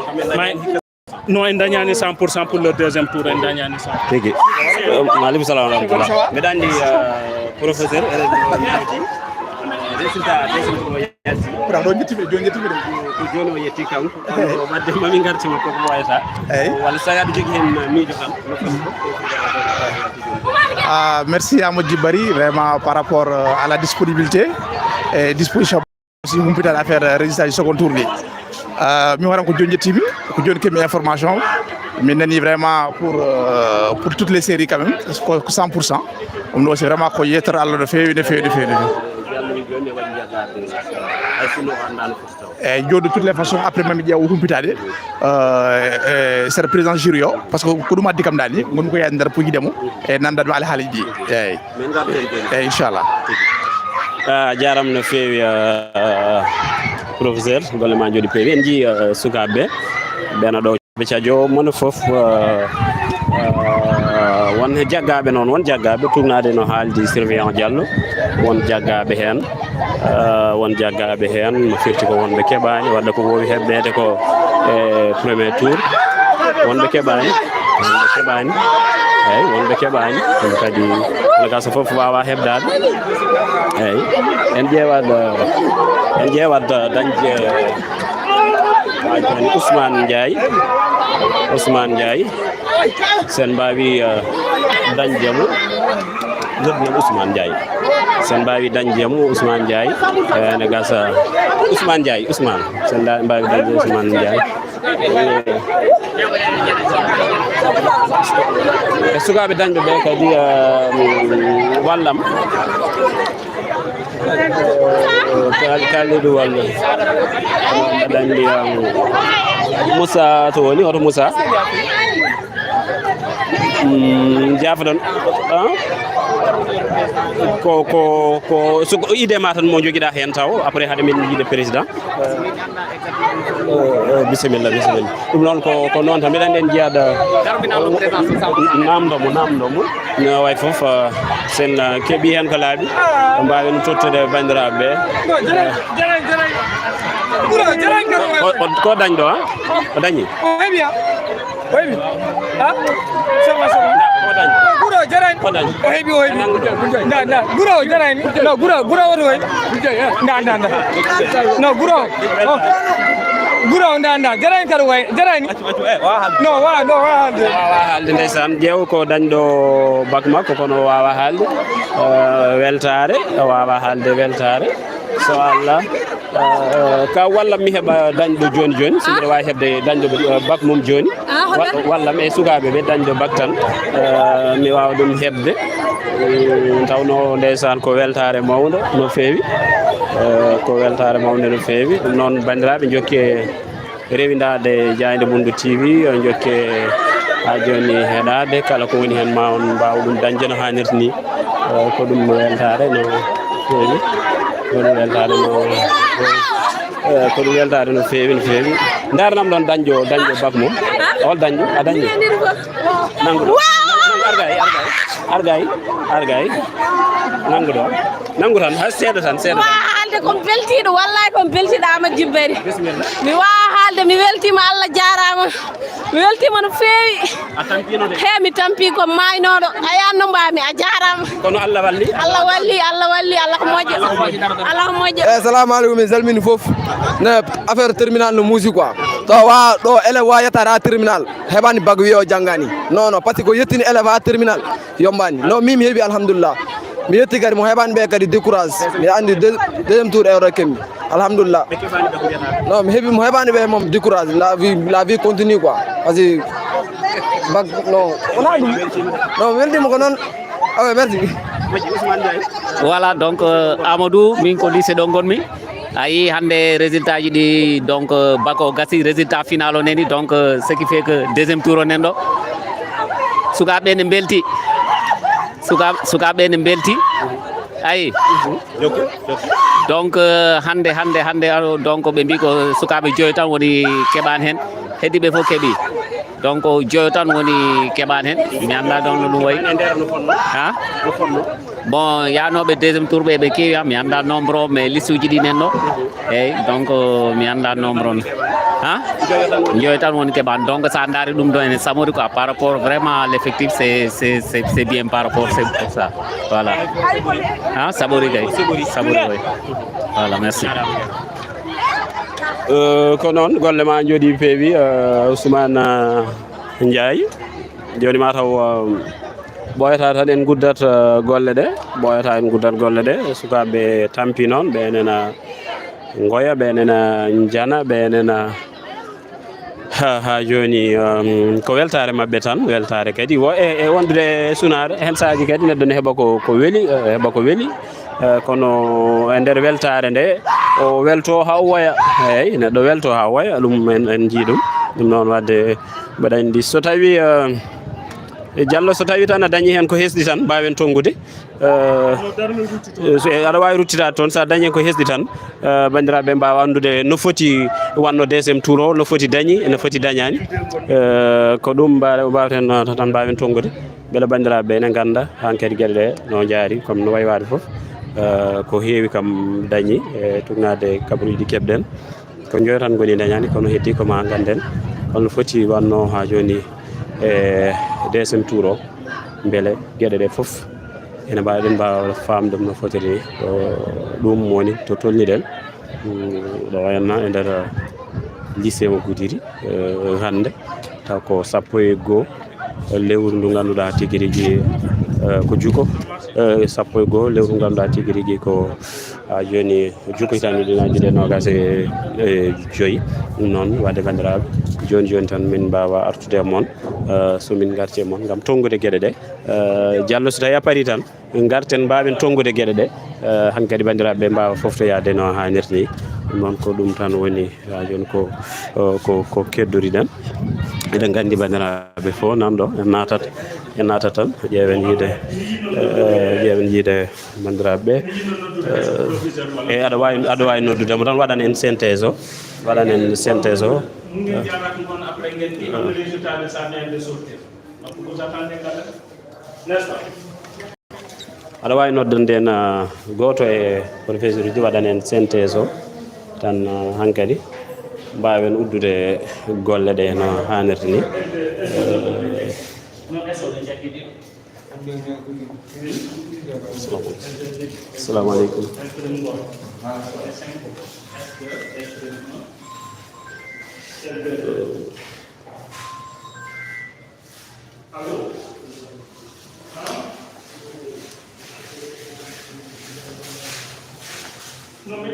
no en dañani 100% pour le deuxième tour en dañani 100%. Tigi. Maaleykum salaam wa rahmatullah. Mbeɗa andi professeur résultat ɗo jettiɓe joni ko joni o yetti kam wadde mami gartima koko wayata walla sa aɗa jogui hen miijo kam merci Amadou Djibari vraiment par rapport à la disponibilité et disposition aussi humpitade affaire résultat du second tour ni mi waɗan ko joni jettimi ko joni keɓmi information min nani vraiment pour toutes les séries quand même ko 100% ɗum ɗo aussi vraiment ko yettere Allah no fewi et joni de toutes les façons après mami ƴeewa humpitade c'est président jury o par ce que ko ɗum addi kam dani gonmi ko yaade nder pojidemo e nandanmi ala haaliji ɗi eyyi inchallah jaram no fewi professeur golle ma jodi peewi en ji sukaɓe ɓena ɗo ɓe cadio mono foof won jaggaɓe noon won jaggaɓe tournade no haaldi surveillant Diallo won jaggaɓe hen no firti ko wonɓe keɓani wadde ko wowi heɓɓede ko premier tour wonɓe keɓani eyyi wonɓe keɓani ɗum kadi ene gasa foof wawa heɓdade eyyi en ƴeewat dañde joni Ousmane Ndiaye sen mbawi dañdemo goɗɗum Ousmane Ndiaye sen mbawi dañdemo Ousmane Ndiaye ene gasa Ousmane sen mbawi dañde Ousmane Ndiaye e sukaɓe dañɓe ɓe kadi wallam kalliɗo walla dañdi Moussa to woni oto Moussa jafoɗon ko idema tan mo joguiɗa hen taw après haade min yiide président bisimilla ɗum noon ko noon tan mbiɗa andi en jiyaɗa namdomo no way foof sen keeɓi hen ko laaɓi mbawi no tottude bandiraɓe ko dañɗo o dañi Guro ndanda jarani kadi way jarani no wawa haalde ndeysan ƴeew ko dañɗo bac makko kono wawa haalde weltare wawa haalde weltare so Allah ka wallam mi heɓa dañɗo joni so mbiɗa wawi heɓde dañɗo bac mum joni wallam e sukaɓe ɓe dañɗo bac tan mi wawa ɗum heɓde tawno ndeysan ko weltare mawde no feewi ɗum noon bandiraɓe jokke rewidade Diayde Bundu TV jokke ha joni heɗade kala ko woni hen ma on mbawa ɗum dañde no hannirta ni ko ɗum weltare no feewi ko ɗum weltare no feewi darnam ɗon dañƴo bac mum hol dañƴo a dañƴi nanguɗo argay nangu tan ha seeɗa tan haalde komi beltiɗo wallahi komi beltiɗo Amadou Djibbari mi wawa haalde mi weltima Allah jarama mi weltima no feewi he mi tampi ko maynoɗo a yanno mbami a jarama kono Allah walli Allah ko moƴƴo assalamu aleykum min salmini foof ne affaire terminal no muusi quoi to wa ɗo élève wa yettade ha terminal heɓani bac wi o janggani non par ce que ko yettini élève ha terminal yombani non mi heeɓi alhamdulillah mi yetti kadi mo heɓani ɓe kadi décourage mi andi deuxiéme tour ewro kemmi alhamdulillah non mi heeɓi mo heɓani ɓe moom décourage la vie continue quoi par ce que bac non wona ɗum non mi weltima ko noon awe merci voilà donc Amadou min ko lycée ɗo gonmi ayi hande résultat ji ɗi donc bac o gasi résultat final o neni donc ce qui fait que deuxiéme tour o nen ɗo sukaɓe ne belti sukaɓe ne belti ayi donc hande donc ɓe mbi ko sukaɓe joyo tan woni keɓani hen heddiɓe fof keeɓi donc joyo tan woni keɓani hen mi anda donc no ɗum wayi ha bon yanoɓe deuxiéme tour ɓe keewi mi anda nombre o mais liste uji ɗi nen ɗo eyyi donc mi anda nombre on ha joyo tan woni keɓani donc sa daari ɗum ɗo ene samori quoi par rapport vraiment à l'effectif c'est bien par rapport c'est pour ça voilà ha sabori kay sabori way voilà merci ko noon golle ma jooɗi peewi Ousmane Ndiaye joni ma taw ɓoyata tan en guddat golle ɗe sukaɓe tampi noon ɓenena goya ɓenena jana ɓenena ha joni ko weltare mabɓe tan weltare kadi e wondude sunare hen saaji kadi neɗɗo ne heeɓa ko weeli kono e nder weltare nde o welto ha woya eyyi neɗɗo welto ha woya ɗum en jii ɗum noon wadde mbaɗa andi so tawi Diallo so tawi tan a dañi hen ko hesɗi tan mbawen tongude aɗa wawi ruttitade toon sa dañi ko hesɗi tan bandiraɓe mbawa andude no foti wanno deuxiéme tour o no foti dañi no foti dañani ko ɗum mbawten tan mbawen tongude beele bandiraɓe ne ganda hankkadi gueɗe ɗe no jaari comme no waywade foof ko heewi kam dañi e tugnade kabaruji keɓɗen ko joyi tan goni dañani kono heddi koma ganden holno foti wanno ha joni e deuxiéme tour o beele gueɗe ɗe foof ene mbawɗen mbawa famde no fotiri ni ɗum woni to tolniɗen ɗo wayanna e nder lycée mo Goudiri hande taw ko 12 lewru ndu ganduɗa tigui rigui ko juko 12 lewru ndu ganduɗa tigui rigui ko ha joni juko hitande ujunaje ɗe nogas e joyyi ɗum noon wadde bandiraɓe joni tan min mbawa artude e moon somin garti e moon gam tongude gueɗe ɗe Diallo so tawi a paari tan garten mbawen tongude gueɗe ɗe hankkadi bandiraɓe mbawa foftoyade no hannirta ni ɗum noon ko ɗum tan woni ha joni ko keddoriɗen eɗen gandi bandiraɓe fo nanɗo en natat tan ƴeewen yiide bandiraɓe e aɗa wawi noddudemo tan waɗan en synthèse o aɗa wawi noddande en goto e professeur uji waɗan en synthèse o tan hankkadi mbawen uddude golle ɗe no hannirta ni assalamu aleykum Non, mais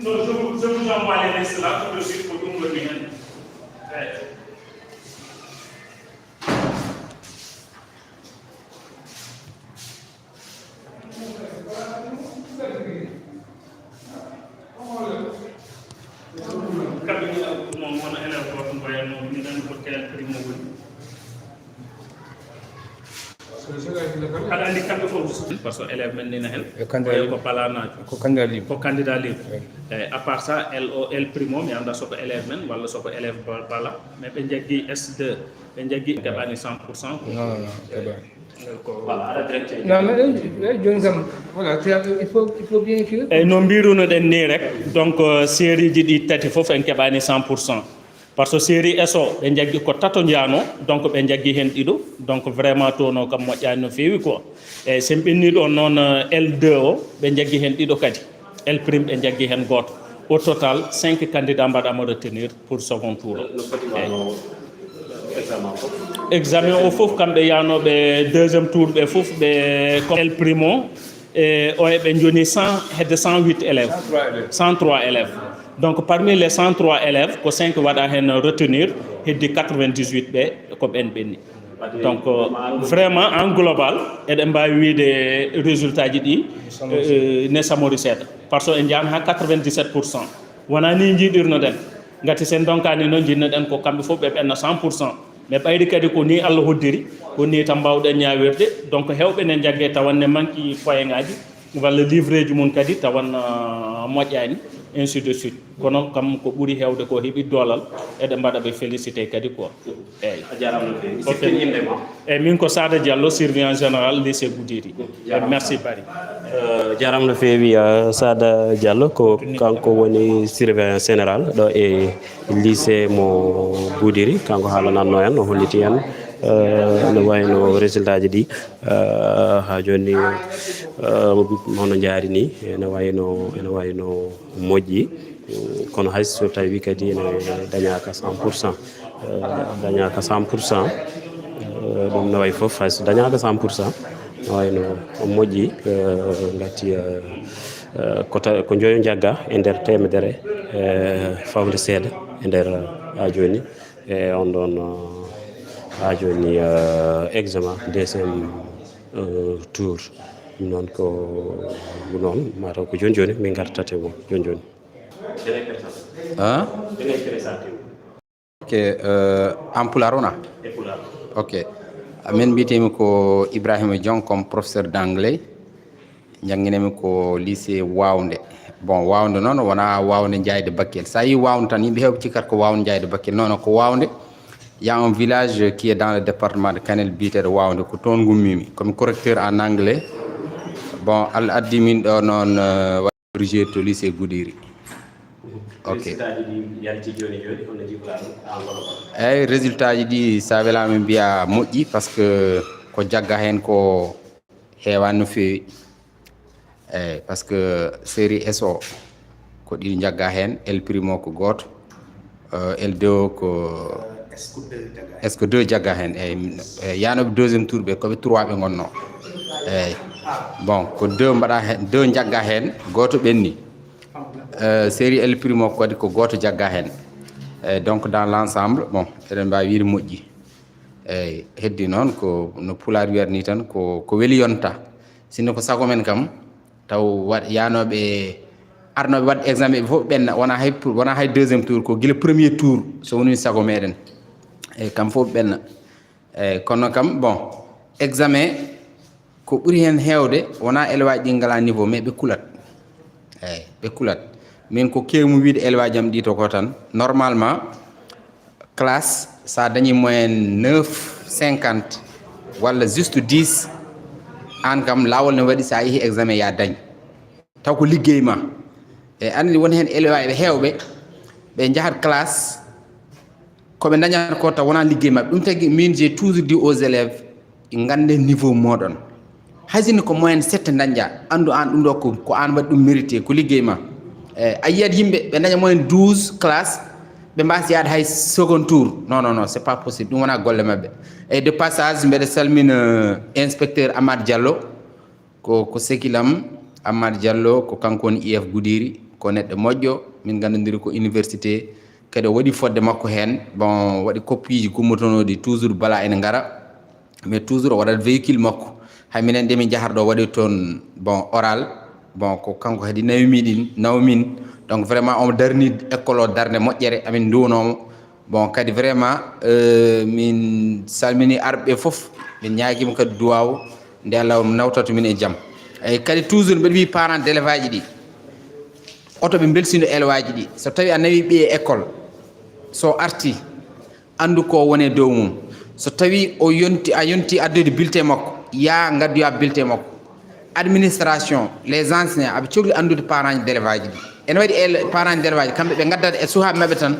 non, je vous envoie les listes là tout de suite pour que vous me veniez. Kada andi kamɓe fof parce que élève men nena hen ko palanajo ko candidat libre à part ça L primo mi anda soko élève men walla soko élève bala mais ɓe jaggui S2 ɓe jaggui keɓani 100% eyyi no mbirunoɗen ni rek donc série ji ɗi tati foof en keɓani 100%. Parce que série SO ɓe jaggui ko tato jano donc ɓe jaggui hen ɗiɗo donc vraiment tono kam moƴƴani no fewi quoi eyyi sen ɓenniɗo noon L2 o ɓe jaggui hen ɗiɗo kadi L prime ɓe jaggui hen goto au total 5 candidats mbaɗama retenir pour second tour examen o foof kamɓe yanoɓe deuxiéme tour ɓe foof ɓe ko L primo e o ɓe joni 108 élèves 103 élèves. Donc parmi les 103 élèves, ko 5 waɗa hen retenir heddi 98 ɓe ko ɓen ɓenni. Donc vraiment en global eɗen mbawi wiide résultat ji ɗi ne samori seeɗa par ce que en jami ha 97%. Wona ni jiiɗirnoɗen gati sen donkani noon jinnoɗen ko kamɓe fof ɓe ɓenna 100%. mais ɓaydi kadi ko ni Allah hoddiri ko ni tan mbawɗen ñawirde donc hewɓe ne jagge tawan ne manqui point ngaji walla livre ji mum kadi tawan moƴƴani ainsi de suite kono kam ko ɓuuri hewde ko heeɓi dolal eɗen mbaɗa ɓe félicité kadi quoi eyyi a jarama eyyi min ko Sada Diallo surveillant général lycée Goudiri merci Bari jarama no feewi Sada Diallo ko kanko woni surveillant général ɗo e lycée mo Goudiri kanko haalananno en o holliti en no wayno résultat ji ɗi ha joni hono jaari ni ene wayno moƴƴi kono hay so tawi kadi ene dañaka 100% dañaka 100% ɗum no way foof hay so dañaka 100% no wayno moƴƴi gati ko joyo jagga e nder temedere fawde seeɗa e nder ha joni e on ɗon ha joni examen deuxiéme tour noon ko noon mataw ko joni min gartate mo joni Ok, en Poularona. Ok. Amen mbitemi ko Ibrahima Diong comme professeur d'anglais. Janginemi ko lycée Waoundé. Bon, Waoundé non wona Waoundé Ndiaye de Bakel. Ça y Waoundé tan yimbe hew cikkat ko Waoundé Ndiaye de Bakel. Non ko Waoundé. Il y a un village qui est dans le département de Kanel Bité de Waoundé ko ton gummimi comme correcteur en anglais. Bon, al addi min do non origine to lycée Goudiri. Ok. Résultat ji sa wela min biya moƴƴi parce que ko jagga hen ko hewan no fewi. Parce que série SO ko ɗiɗi jagga hen L primo ko goto L2 ko est ce que 2 jagga hen yanoɓe deuxiéme tour ɓe koɓe 3 ɓe gonno bon ko 2 mbaɗa hen 2 jagga hen goto ɓenni série L primo kadi ko goto jagga hen donc dans l'ensemble bon eɗen mbawi wiide moƴƴi heddi noon ko no pular wiyata ni tan ko weeli yonta sinno ko sago men kam taw yanoɓe arnoɓe wadde examen ɓe fof ɓenna wona hay deuxiéme tour ko guila premier tour so woni sago meɗen kam fof ɓenna kono kam bon examen ko ɓuuri hen hewde wona élewaji ɗi ngala niveau mais ɓe kulat ɓe kulat min ko kewmi wiide élewaji am ɗi to ko tan normalement classe sa dañi moyenne 9,50 walla juste 10 an kam lawol ne waɗi sa yeehi examen ya dañ taw ko liggey ma andi woni hen élewaji ɓe hewɓe ɓe jahat classe koɓe dañata ko taw wona liggey mabɓe ɗum tagui min j'ai toujours dit aux élèves gande niveau moɗon haysini ko moyenne 7 dañƴa andu an ɗum ɗo ko an waɗi ɗum mérité ko liggey ma a yiyat yimɓe ɓe daña moyenne 12 classe ɓe mbasi yaade hay second tour non c'est pas possible ɗum wona golle mabɓe et de passage mbeɗa salmina inspecteur Amad Diallo ko sekilam Amad Diallo ko kanko woni IF Goudiri ko neɗɗo moƴƴo min gandodiri ko université kadi o waɗi fodde makko hen bon waɗi copie ji gummotonoɗi toujours bala ene ngara mais toujours o waɗat véhicule makko hay minen nde min jaharɗo waɗi toon bon oral bon ko kanko kadi nawmin donc vraiment omo darni école o darde moƴƴere amin duwnomo bon kadi vraiment min salmini arɓe fof min ñaguima kadi duwaw nde Allah nawtata min e jaam eyyi kadi toujours mbeɗa wi parent d' élève aji ɗi oto ɓe belsino élève aji ɗi so tawi a nawi ɓiye école so arti andu ko wone dow mum so tawi a yonti addude bulletin makko ya gaddoya bulletin makko administration les enseignants aɓe cohli andude parent d' élève aji ɗi ene waɗi parent d' élève aji kamɓe ɓe gaddata e suhaɓe mabɓe tan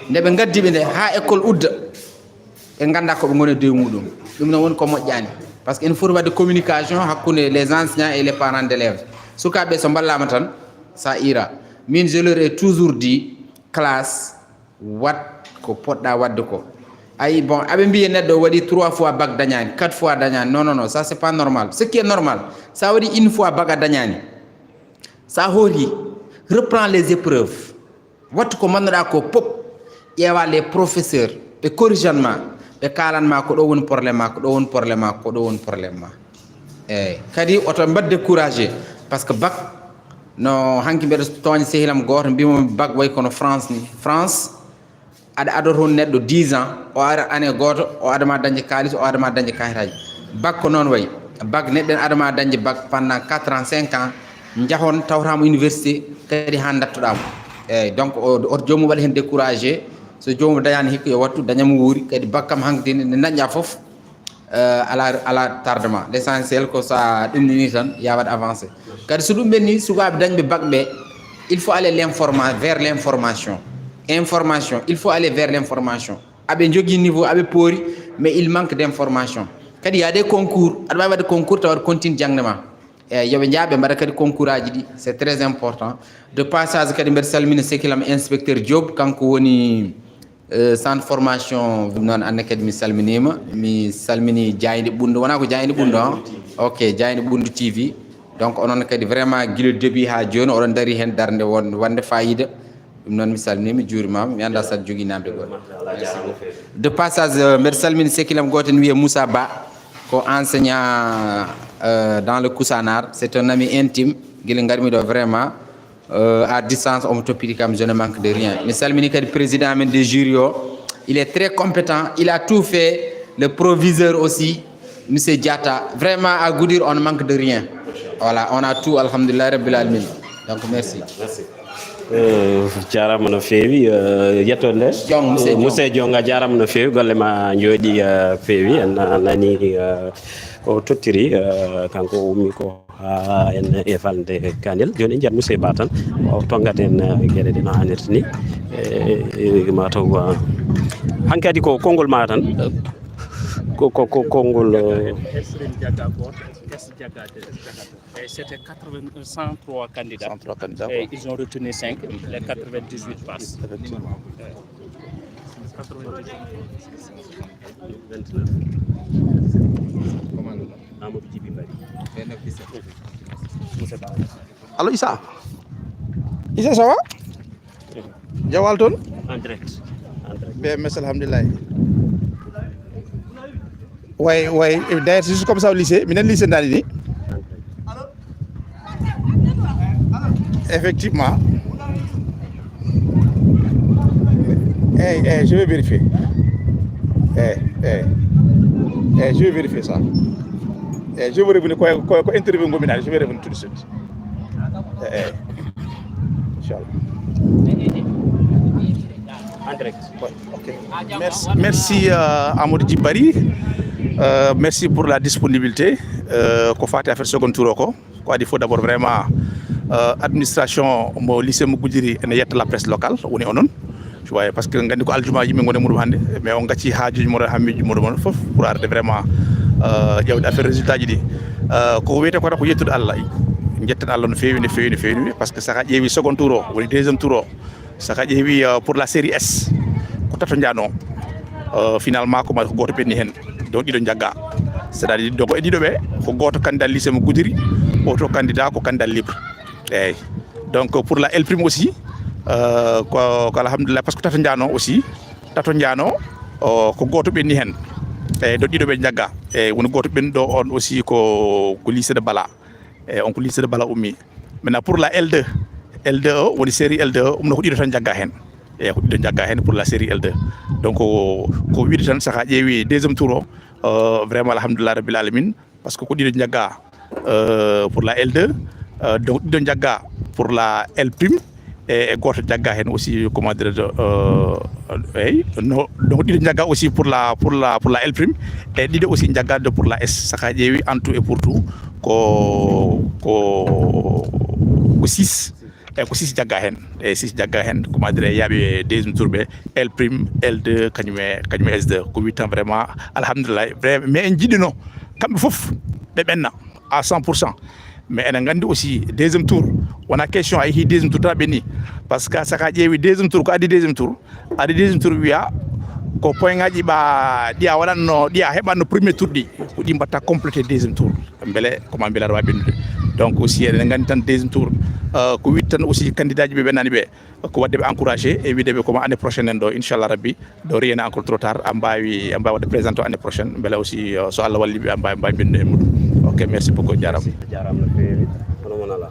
nde ɓe gaddiɓe nde ha école udda ɓe ganda koɓe goni dow muɗum ɗum noon woni ko moƴƴani par ce que ene foti wadde communication hakkude les enseignants et les parents d' élèves sukaɓe so ballama tan ça ira min je leur ai toujours dit classe wat ko poɗɗa wadde ko ayi bon aɓe mbiye neɗɗo waɗi 3 fois bac dañani 4 fois dañani non ça c'est pas normal ce qui est normal sa waɗi une fois bac a dañani sa hoori reprend les épreuves wattu ko manduɗa ko pop ƴeewa les professeurs ɓe corrigeanma ɓe kalanma ko ɗo woni probléme ma ko ɗo woni probléme ma ko ɗo woni probléme ma eyyi kadi oto mbad découragé par ce que bac no hanki mbeɗa toña sehilam goto mbimo bac way kono France ni France aɗa adoto toon neɗɗo 10 ans o ara année goto o adama dañde kalis o adama dañde kayitaji bac ko noon wayi bac neɗɗo en adama dañde bac pendant 4 ans 5 ans jahon tawtama université kadi ha dattoɗamo eyyi donc oto jomum waɗa hen découragé so jomum dañani hikka yo wattu dañamo wuuri kadi bac kam hankkadi ne dañƴa foof ala tardement l' essentiel ko sa ɗumnini tan ya waɗa avancé kadi so ɗum ɓenni sukaɓe dañɓe bac ɓe il faut aller vers l'information il faut aller vers l'information aɓe jogui niveau aɓe poori mais il manque d' information kadi ya des concours aɗa wawi wadde concours tawa continue jangde ma eyyi yooɓe jaaɓe mbaɗa kadi concours aji ɗi c' est très important de passage kadi mbeɗa salmina sekilam inspecteur Diop kanko woni centre formation noon anne kadi mi salminima mi salmini Diayde Ɓundo wona ko Diayde Ɓundo ok Diayde Ɓundo TV donc onon kadi vraiment guila début ha joni oɗon daari hen darde wonde fayida ɗum noon mi salminima mi juurimama mi anda saɗa jogui namde goɗɗo de passage mbeɗa salmini sekilam goto ne wiye Moussa Ba ko enseignant dans le Koussanar c'est un ami intime guila garmi ɗo vraiment à distance omo toppiti kam je ne manque de rien mi salmini kadi président men des jury o il est très compétent, il a tout fait. Le proviseur aussi, M. Diatta. Vraiment, à Goudir, on ne manque de rien. Voilà, on a tout, alhamdulillah, rabbil alamin. Donc, merci. Merci. Jarama no feewi yettonde monsieur Dionga jarama no feewi golle ma jooɗi feewi en nani o tottiri kanko ummi ko ha en e falde Kanel joni en jiyat monsieur Ba tan o tongaten gueɗe ɗe no hannirta ni mataw hankkadi ko konngol ma tan ko konngol c'était 103 candidats. 103 candidats. Et ils ont retenu 5, les 98 passes. Effectivement. 98. 29. Amadou Djibi Bari. 29 17. Allo Issa. Issa ça va? Jawal ton? En direct. BMS alhamdulillah. Ouais, d'ailleurs c'est juste comme ça au lycée. Minen lycée ndani. Effectivement. Je vais vérifier. Je vais vérifier ça. Je vais revenir quoi interview ngominal, je vais revenir tout de suite. Inch'Allah. En direct. Ouais, OK. Merci Amadou Djibari. Merci pour la disponibilité. Ko fati affaire second tour ko. Quoi il faut d'abord vraiment administration mo lycée mo Goudiri ene yetta la presse locale woni onon tu vois parce que ngandi ko aljuma yimbe ngone mudum hande mais on gacci haajuji mo hammiji mudum fof pour arde vraiment jawde affaire résultat ji di ko wiyete ko yettude Allah jetten Allah no feewi parce que saka ƴeewi second tour o woni deuxième tour o saka ƴeewi pour la série S ko tato ndiano finalement ko goto benni hen donc ɗiɗo jagga c'est-à-dire donc e ɗiɗo ɓe ko goto candidat lycée mo Goudiri auto candidat ko candidat libre eyyi donc pour la L prime aussi ko alhamdulillah parce que tato ndiano aussi ko goto ɓenni hen eyyi ɗo ɗiɗo ɓe jagga eyyi woni goto ɓenɗo on aussi ko lycée de Bala eyyi on ko lycée de Bala ummi maintenant pour la L2 o woni série L2 umno ko ɗiɗo tan jagga hen eyyi ko ɗiɗo jagga hen pour la série L2 donc ko wiide tan saka ƴeewi deuxième tour o vraiment alhamdulillah rabbil alamin parce que ko ɗiɗo jagga pour la L2 donc ɗiɗo jagga pour la L prime et goto jagga hen aussi comment dire eyyi donc ɗiɗo jagga aussi pour la L prime et ɗiɗo aussi jaggade pour la S saka ƴeewi en tout et pour tout ko 6 e ko 6 jagga hen e 6 jagga hen comment dire yaaɓe deuxième tour ɓe L prime L2 kañum e S2 ko wi tan vraiment alhamdulillah vraiment mais en jiɗino kamɓe foof ɓe ɓenna à 100%. mais enen gandi aussi deuxième tour wona question a yeehi deuxième tour tan ɓenni par ce que saka ƴeewi deuxième tour ko addi deuxième tour wiya ko point ngaji ɓa ɗiya waɗanno ɗiya heɓanno premier tour ɗi ko ɗi mbatta complété deuxième tour beele koma beela aɗa wawi ɓennude donc aussi eɗen gandi tan deuxième tour ko wiide tan aussi candidat ji ɓe ɓennani ɓe ko wadde ɓe encouragé e wideɓe koma année prochaine en ɗo inchallah rabbi ɗo riyana encore trop tard a mbawi wadde présenté année prochaine beele aussi so Allah walli ɓe a mbawi ɓennude e muɗum ok merci beaucoup jarama no feewi hono mon ala